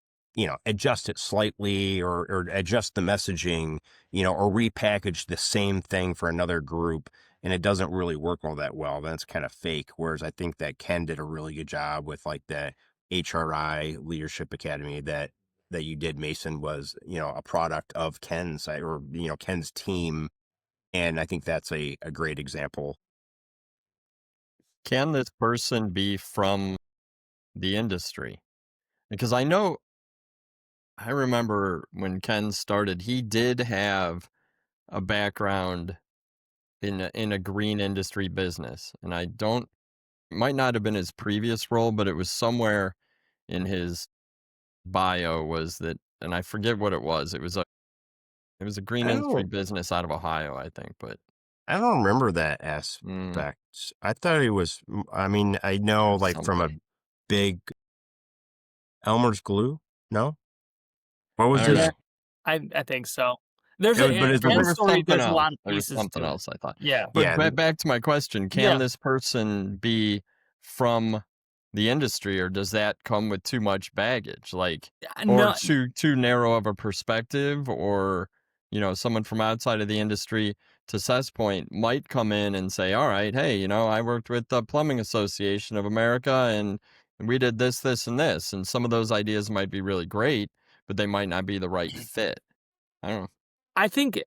adjust it slightly or adjust the messaging, or repackage the same thing for another group. And it doesn't really work all that well. Then it's kind of fake. Whereas I think that Ken did a really good job with like the HRI Leadership Academy that you did, Mason, was, a product of Ken's or, Ken's team. And I think that's a great example. Can this person be from the industry? Because I remember when Ken started, he did have a background in a green industry business. And it might not have been his previous role, but it was somewhere in his bio was that, and I forget what it was. It was a green industry business out of Ohio, I think, but I don't remember that aspect. I thought it was, I mean, I know like from a big Elmer's Glue. No? What was I don't his? know. I think so. There's It was- but a it's- But there Ken's was story. something There's a lot else. of There was pieces something to it. else, I thought. Yeah. But Yeah. back to my question, can Yeah. this person be from the industry, or does that come with too much baggage? Like, or No, too narrow of a perspective, or, someone from outside of the industry, to Seth's point, might come in and say, all right, hey, I worked with the Plumbing Association of America, and, we did this, this, and this. And some of those ideas might be really great, but they might not be the right fit. I don't know. I think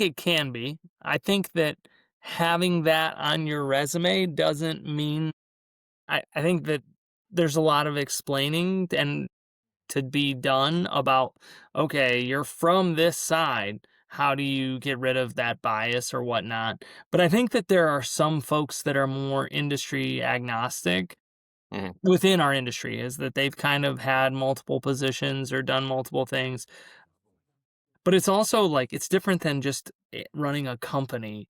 it can be. I think that having that on your resume doesn't mean I think that there's a lot of explaining and to be done about, okay, you're from this side. How do you get rid of that bias or whatnot? But I think that there are some folks that are more industry agnostic Mhm. within our industry, is that they've kind of had multiple positions or done multiple things. But it's also like, it's different than just running a company.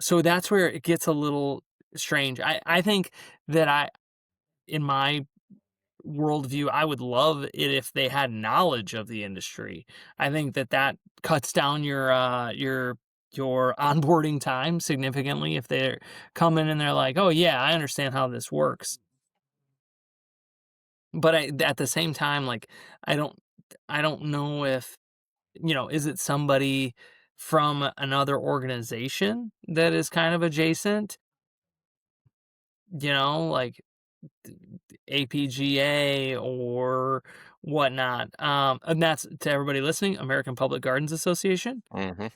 So that's where it gets a little strange. I think that in my worldview, I would love it if they had knowledge of the industry. I think that cuts down your onboarding time significantly if they're coming and they're like, "Oh yeah, I understand how this works." But at the same time, like I don't I don't know if, is it somebody from another organization that is kind of adjacent, like APGA or whatnot. And that's to everybody listening, American Public Gardens Association. Mhm.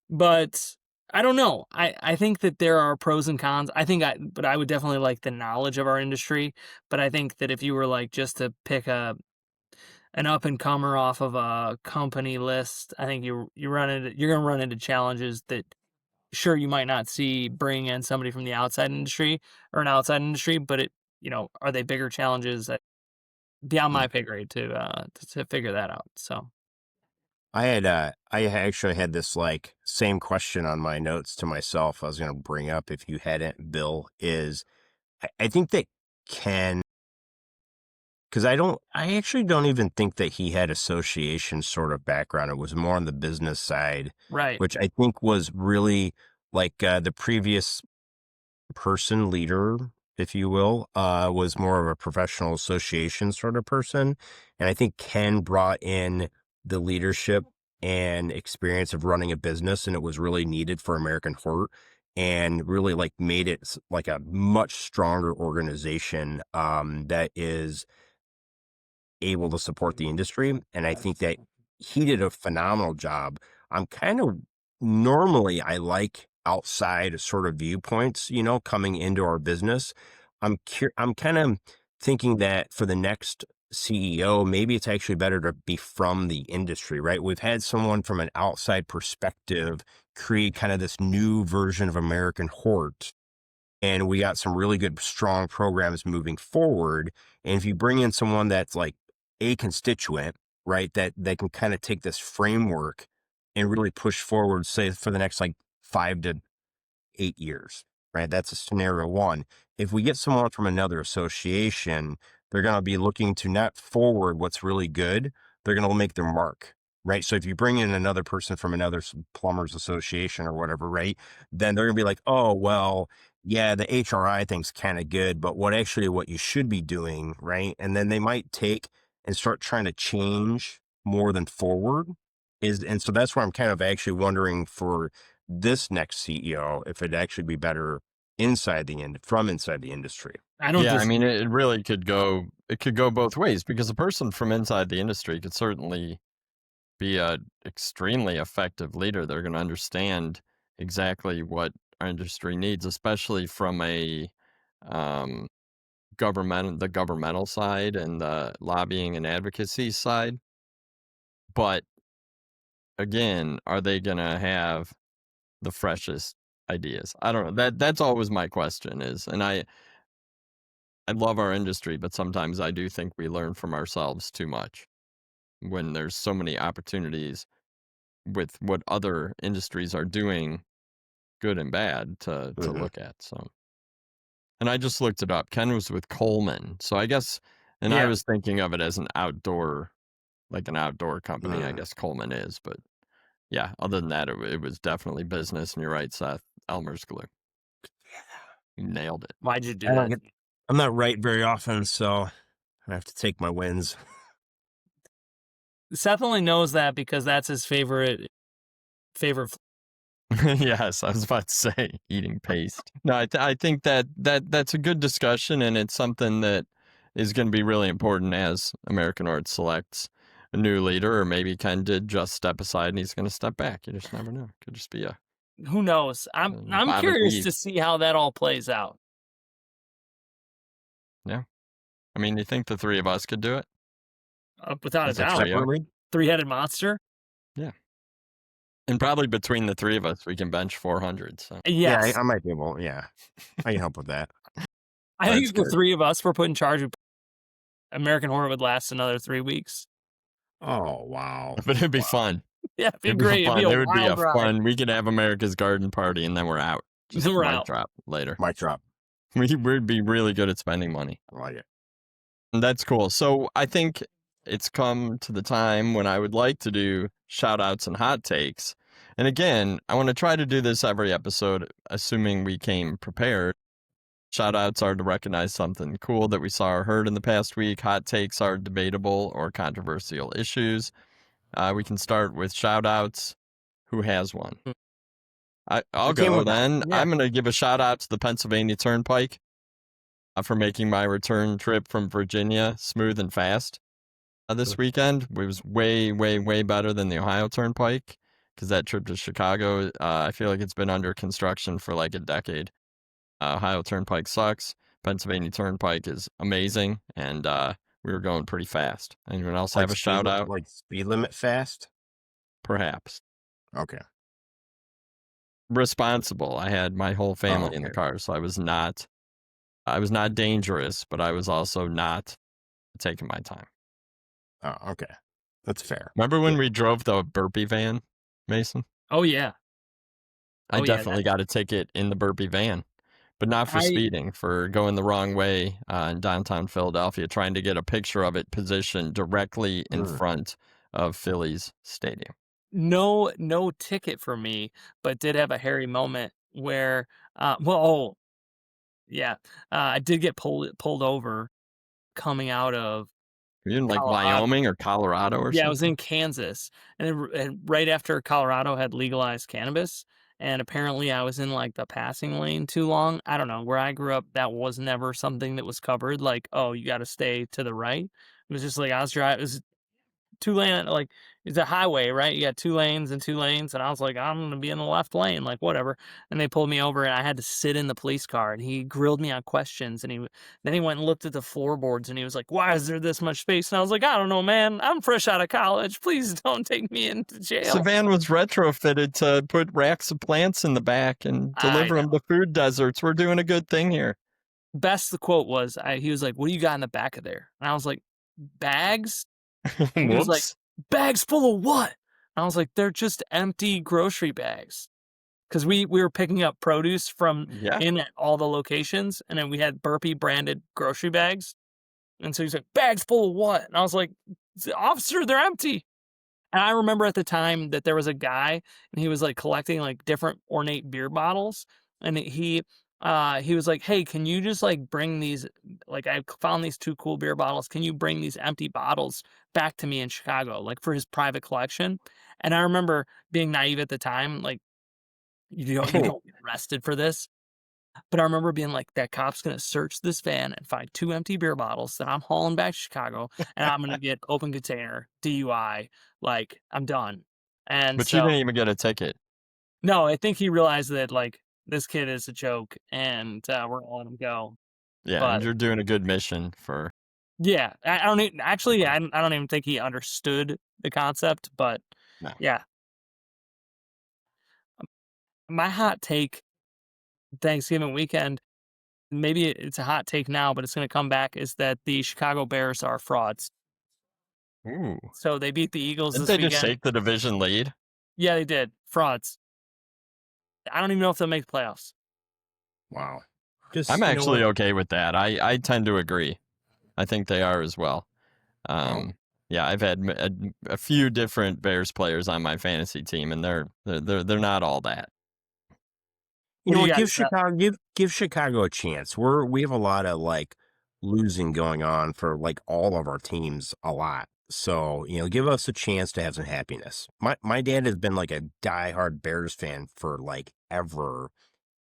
But I don't know. I think that there are pros and cons. But I would definitely like the knowledge of our industry. But I think that if you were like just to pick an up and comer off of a company list, I think you're gonna run into challenges that sure you might not see bring in somebody from the outside industry or an outside industry, but are they bigger challenges beyond Mm. my pay grade to figure that out. So I actually had this like same question on my notes to myself. I was going to bring up if you hadn't, Bill, is I think that Ken, because I actually don't even think that he had association sort of background. It was more on the business side, right. which I think was really like the previous person leader, if you will, was more of a professional association sort of person. And I think Ken brought in the leadership and experience of running a business, and it was really needed for American Hort and really like made it like a much stronger organization that is able to support the industry. And I think that he did a phenomenal job. I'm kind of normally I like outside sort of viewpoints, coming into our business. I'm kind of thinking that for the next CEO, maybe it's actually better to be from the industry, right? We've had someone from an outside perspective create kind of this new version of American Hort, and we got some really good, strong programs moving forward. And if you bring in someone that's like a constituent, right, that can kind of take this framework and really push forward, say for the next like 5 to 8 years, right? That's a scenario one. If we get someone from another association, they're going to be looking to not forward what's really good. They're going to make their mark, right? So if you bring in another person from another plumbers association or whatever, right, then they're going to be like, oh, well, yeah, the HRI thing's kind of good, but what you should be doing, right? And then they might take and start trying to change more than forward and so that's where I'm kind of actually wondering for this next CEO if it'd actually be better from inside the industry. I don't Yeah, I just mean, it really could go. It could go both ways because a person from inside the industry could certainly be a extremely effective leader. They're going to understand exactly what our industry needs, especially from a um, the governmental side and the lobbying and advocacy side. But again, are they going to have the freshest ideas? I don't know. That's always my question is, and I love our industry, but sometimes I do think we learn from ourselves too much when there's so many opportunities with what other industries are doing, good and bad, to Mm-hmm. look at. So, and I just looked it up. Ken was with Coleman, so I guess, and I yeah. was thinking of it as like an outdoor company. I Mm. guess Coleman is, but yeah. Other than that, it was definitely business. And you're right, Seth. Elmer's glue. You nailed it. Why'd you do I don't that? get, I'm not right very often, so I have to take my wins. Seth only knows that because that's his favorite Yes, I was about to say eating paste. No, I think that's a good discussion, and it's something that is going to be really important as American Art selects a new leader, or maybe Ken did just step aside and he's going to step back. You just never know. Could just be a Who knows? I'm Bob and curious Eve. to see how that all plays out. Yeah, I mean, you think the three of us could do it? Without a As a doubt. trio? Separately? Three-headed monster? Yeah, and probably between the three of us, we can bench 400. So Yeah, Yes. I might be able. Yeah, I can help with that. I think That's if the good. three of us were put in charge of American Horror would last another 3 weeks. Oh wow! But it'd be Wow. fun. Yeah, it'd be It'd great. be fun. It'd be It a would be a wild ride. fun. We could have America's Garden Party, and then we're out. Just Then we're mic out. drop later. Mic drop. We'd be really good at spending money. I like it. And that's cool. So I think it's come to the time when I would like to do shout outs and hot takes. And again, I want to try to do this every episode, assuming we came prepared. Shout outs are to recognize something cool that we saw or heard in the past week. Hot takes are debatable or controversial issues. We can start with shout outs. Who has one? I'll Okay, go well, then. yeah. I'm going to give a shout out to the Pennsylvania Turnpike for making my return trip from Virginia smooth and fast this weekend. It was way, way, way better than the Ohio Turnpike because that trip to Chicago, I feel like it's been under construction for like a decade. Ohio Turnpike sucks. Pennsylvania Turnpike is amazing, and we were going pretty fast. Anyone else have a shout out? Like speed limit fast? Perhaps. Okay. Responsible. I had my whole family in the okay. car, so I was not dangerous, but I was also not taking my time. Oh, okay. That's fair. Remember when we drove the burpee van, Mason? Oh, yeah. I Oh, yeah, definitely got a ticket in the burpee van, but not for speeding, for going the wrong way in downtown Philadelphia, trying to get a picture of it positioned directly in front of Phillies Stadium. No ticket for me, but did have a hairy moment where, I did get pulled over coming out of Were you in like Colorado. Wyoming or Colorado or Yeah, I something? was in Kansas, and right after Colorado had legalized cannabis, and apparently I was in like the passing lane too long. I don't know. Where I grew up, that was never something that was covered. Like, oh, you got to stay to the right. It was just like I was driving. It was 2-lane, like it's a highway, right? You got 2 lanes and 2 lanes, and I was like, I'm gonna be in the left lane, like whatever. And they pulled me over, and I had to sit in the police car, and he grilled me on questions, and then he went and looked at the floorboards, and he was like, "Why is there this much space?" And I was like, "I don't know, man. I'm fresh out of college. Please don't take me into jail." The van was retrofitted to put racks of plants in the back and deliver them to food deserts. We're doing a good thing here. Best the quote was, he was like, "What do you got in the back of there?" And I was like, "Bags." And he was like, "Bags full of what?" And I was like, "They're just empty grocery bags." Because we were picking up produce from in at all the locations, and then we had Burpee branded grocery bags. And so he's like, "Bags full of what?" And I was like, "Officer, they're empty." And I remember at the time that there was a guy, and he was like collecting like different ornate beer bottles, and he was like, "Hey, can you just like bring these, like I found these 2 cool beer bottles. Can you bring these empty bottles back to me in Chicago, like for his private collection?" And I remember being naive at the time, like you don't get arrested for this. But I remember being like, that cop's gonna search this van and find 2 empty beer bottles that I'm hauling back to Chicago, and I'm gonna get open container, DUI, like, I'm done. And But you didn't even get a ticket. No, I think he realized that, like, this kid is a joke, and we're gonna let him go. Yeah, But and you're doing a good mission for... Yeah, I don't even think he understood the concept, but No. yeah. My hot take Thanksgiving weekend, maybe it's a hot take now, but it's gonna come back, is that the Chicago Bears are frauds. Ooh. So they beat the Eagles Didn't this they weekend. just take the division lead? Yeah, they did. Frauds. I don't even know if they'll make the playoffs. Wow. I'm actually okay with that. I tend to agree. I think they are as well. Yeah, I've had a few different Bears players on my fantasy team, and they're not all that. You know, give Chicago a chance. We have a lot of like losing going on for like all of our teams a lot. So, give us a chance to have some happiness. My dad has been like a diehard Bears fan for like ever,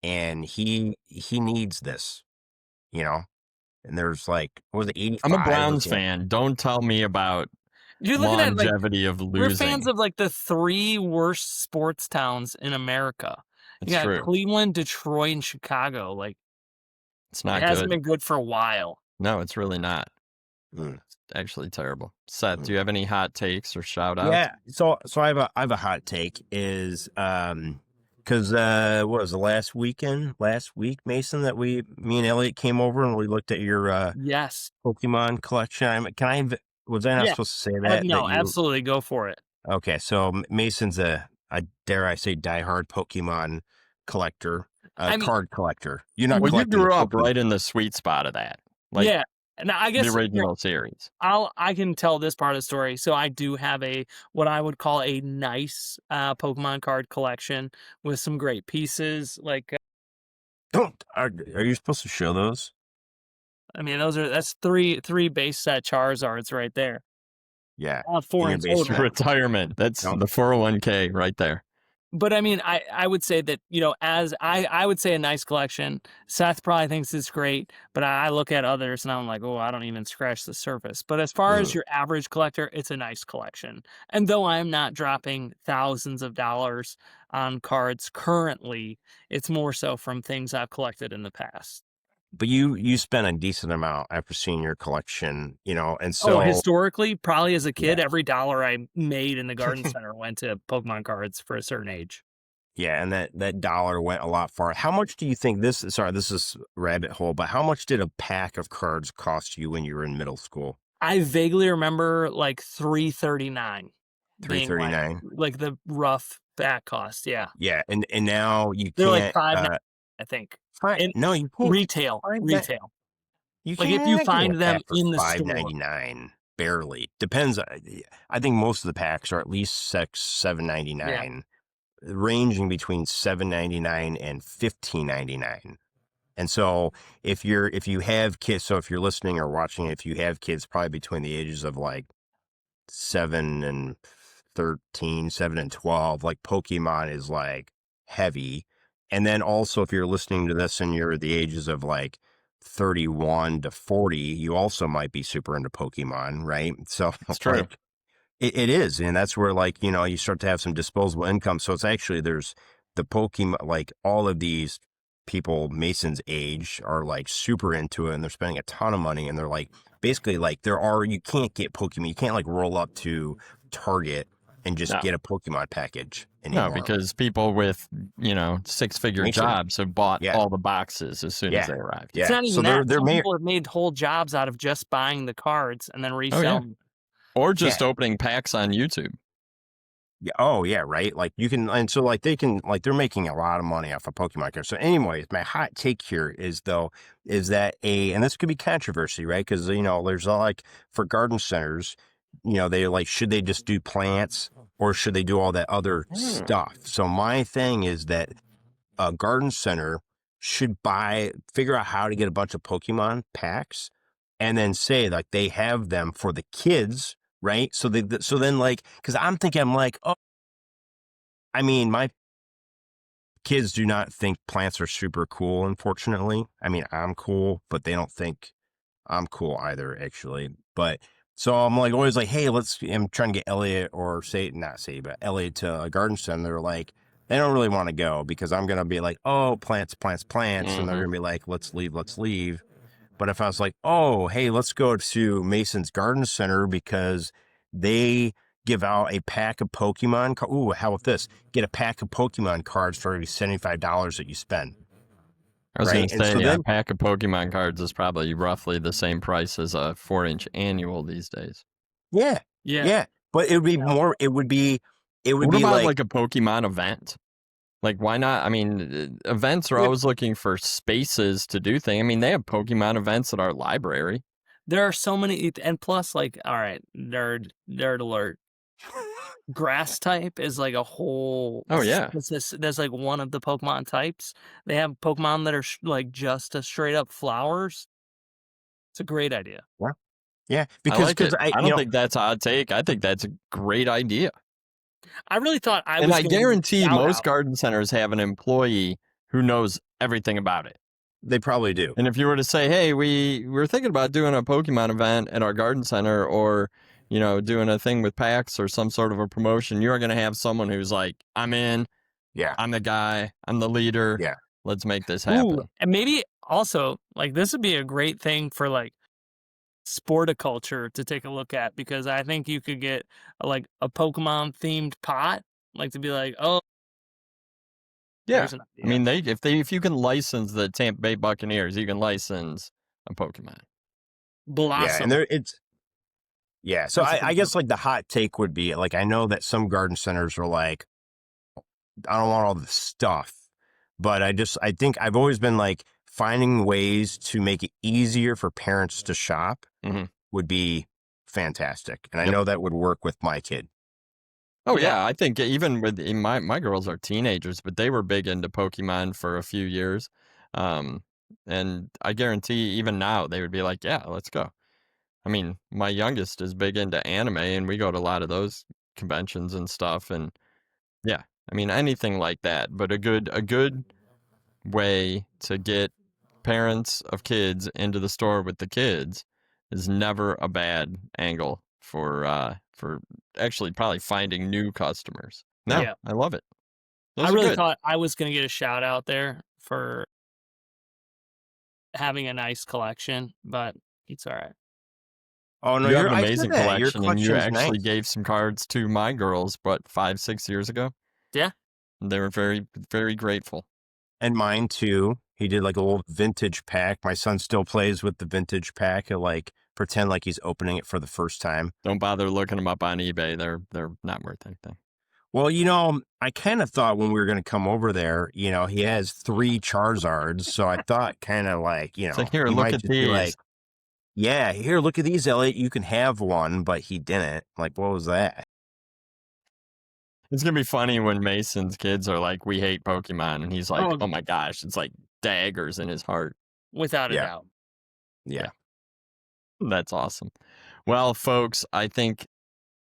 and he needs this, you know. And there's like, what was it, I'm a 85? Browns fan. Don't tell me about You're looking at like longevity of we're fans losing. of like the 3 worst sports towns in America. You It's got true. Cleveland, Detroit, and Chicago. Like It's it not hasn't good. been good for a while. No, it's really not. Mm. It's actually terrible. Seth, do you have any hot takes or shout outs? Yeah. So I have a hot take is because what was the last week, Mason, that me and Elliot came over and we looked at your Yes. Pokemon collection. Was I not Yeah. supposed to say that? No, absolutely. Go for it. Okay, so Mason's a dare I say diehard Pokemon collector, I mean, card collector. You're not Well, you collecting grew up Pokemon. right in the sweet spot of that. Like yeah. And I guess the original series. I can tell this part of the story. So I do have what I would call a nice Pokemon card collection with some great pieces. Like Are you supposed to show those? I mean, that's three base set Charizards right there. Yeah. 4 in in your total. basement. Retirement. That's No. the 401k right there. But I mean, I would say that, as I would say a nice collection. Seth probably thinks it's great, but I look at others and I'm like, oh, I don't even scratch the surface. But as far as your average collector, it's a nice collection. And though I'm not dropping thousands of dollars on cards currently, it's more so from things I've collected in the past. But you spent a decent amount after seeing your collection, and so Historically, probably as a kid, Yeah. every dollar I made in the garden center went to Pokemon cards for a certain age. yeah, and that dollar went a lot far. How much do you think this is rabbit hole, but how much did a pack of cards cost you when you were in middle school? I vaguely remember like $3.39 being $3.39. like the rough back cost. Yeah, Yeah, and now you they're like can't $5, I think. And no, you can't retail. find that. You Like can't if you get find a them pack for in the store. $5.99. Barely. Depends. I think most of the packs are at least $7.99, ranging between $7.99 and $15.99. And so if you have kids, so if you're listening or watching, if you have kids probably between the ages of like 7 and 13, 7 and 12, like Pokemon is like heavy. And then also if you're listening to this and you're the ages of like 31 to 40, you also might be super into Pokemon, right? So It's true. like, it is. And that's where like, you start to have some disposable income. So it's actually, there's the Pokemon, like all of these people Mason's age are like super into it and they're spending a ton of money and they're like, basically like you can't get Pokemon. You can't like roll up to Target and just get a Pokemon package anymore. No, because people with, 6-figure Mason. jobs have bought all the boxes as soon as they arrived. It's not even that. Some people have made whole jobs out of just buying the cards and then reselling them. Or just opening packs on YouTube. Yeah. Oh, yeah. Right. Like you can, and so like they're making a lot of money off of Pokemon cards. So, anyways, my hot take here is that and this could be controversy, right? Because there's like for garden centers, they like should they just do plants or should they do all that other stuff? So my thing is that a garden center should figure out how to get a bunch of Pokemon packs, and then say like they have them for the kids. Right. So then like, cause I'm like, oh, I mean, my kids do not think plants are super cool, unfortunately. I mean, I'm cool, but they don't think I'm cool either, actually. But so I'm like, always like, hey, I'm trying to get Elliot but Elliot to a garden center. They're like, they don't really want to go because I'm going to be like, oh, plants. And they're going to be like, let's leave. But if I was like, oh, hey, let's go to Mason's Garden Center because they give out a pack of Pokemon. Ooh, how about this? Get a pack of Pokemon cards for every $75 that you spend. I was going to say, a pack of Pokemon cards is probably roughly the same price as a 4-inch annual these days. Yeah. But it would be more. It would be. What about like a Pokemon event? Like, why not? I mean, events are always looking for spaces to do things. I mean, they have Pokemon events at our library. There are so many, and plus, like, all right, nerd alert. Grass type is like a whole. Oh yeah, there's like one of the Pokemon types. They have Pokemon that are like just a straight up flowers. It's a great idea. Yeah. Yeah, I because like it. I you don't know, think that's a hot take. I think that's a great idea. I really thought I And was I going to guarantee most garden centers have an employee who knows everything about it. they probably do. And if you were to say, hey, we're thinking about doing a Pokemon event at our garden center, or, you know, doing a thing with PAX or some sort of a promotion, you're going to have someone who's like, I'm in, Yeah, I'm the guy, I'm the leader. yeah. Let's make this Ooh, happen. and maybe also like this would be a great thing for like sporticulture to take a look at, because I think you could get like a Pokemon themed pot, like to be like, oh, Yeah. there's an idea. I mean, if you can license the Tampa Bay Buccaneers, you can license a Pokemon. Blossom. Yeah, and so That's a I good guess like the hot take would be like, I know that some garden centers are like, I don't want all the stuff, but I think I've always been like, finding ways to make it easier for parents to shop Mhm. would be fantastic. And I Yep. know that would work with my kid. Oh Yeah. yeah, I think even with my girls are teenagers, but they were big into Pokemon for a few years, and I guarantee even now they would be like, "Yeah, let's go." I mean, my youngest is big into anime, and we go to a lot of those conventions and stuff. And yeah, I mean anything like that, but a good way to get parents of kids into the store with the kids is never a bad angle for actually probably finding new customers. No, Yeah. I love it. Those I are really good. thought I was going to get a shout out there for having a nice collection, but it's all right. Oh no, You have an I said amazing that your collection, and you collection's actually nice. gave some cards to my girls, what, 5, 6 years ago? Yeah. They were very, very grateful. And mine too. He did like a little vintage pack. My son still plays with the vintage pack. He'll like pretend like he's opening it for the first time. Don't bother looking them up on eBay. They're not worth anything. Well, you know, I kind of thought when we were going to come over there, you know, he has 3 Charizards. So I thought kind of like, you It's know, like, here, he look might at just be like, these. yeah, here, look at these, Elliot. You can have one, but he didn't. Like, what was that? It's gonna be funny when Mason's kids are like, "We hate Pokemon," and he's like, Oh. "Oh my gosh!" It's like daggers in his heart. Without a Yeah. doubt. Yeah. That's awesome. Well, folks, I think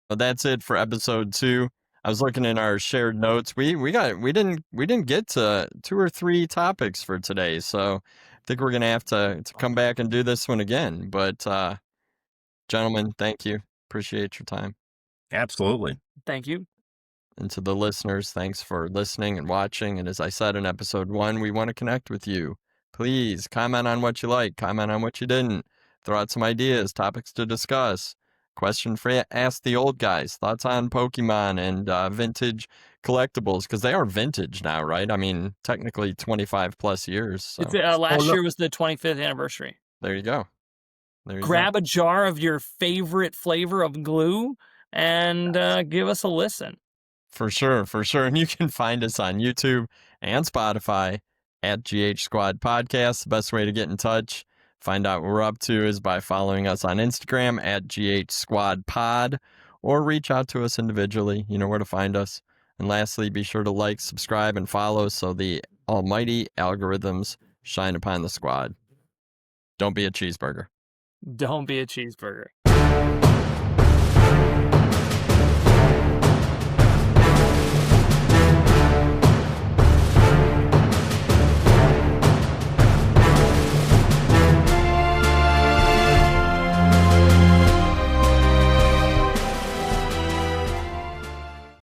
that's it for episode 2. I was looking in our shared notes. We didn't get to 2 or 3 topics for today, so I think we're gonna have to come back and do this one again. But gentlemen, thank you. Appreciate your time. Absolutely. Thank you. And to the listeners, thanks for listening and watching. And as I said in episode 1, we want to connect with you. Please comment on what you like, comment on what you didn't, throw out some ideas, topics to discuss, question for Ask the Old Guys, thoughts on Pokemon and vintage collectibles, because they are vintage now, right? I mean, technically 25 plus years. So It's, last year was the 25th anniversary. there you go. There you Grab a jar of your favorite flavor of glue and give us a listen. For sure, for sure. And you can find us on YouTube and Spotify at GH Squad Podcast. The best way to get in touch, find out what we're up to, is by following us on Instagram at GH Squad Pod, or reach out to us individually. You know where to find us. And lastly, be sure to like, subscribe, and follow so the almighty algorithms shine upon the squad. Don't be a cheeseburger. Don't be a cheeseburger.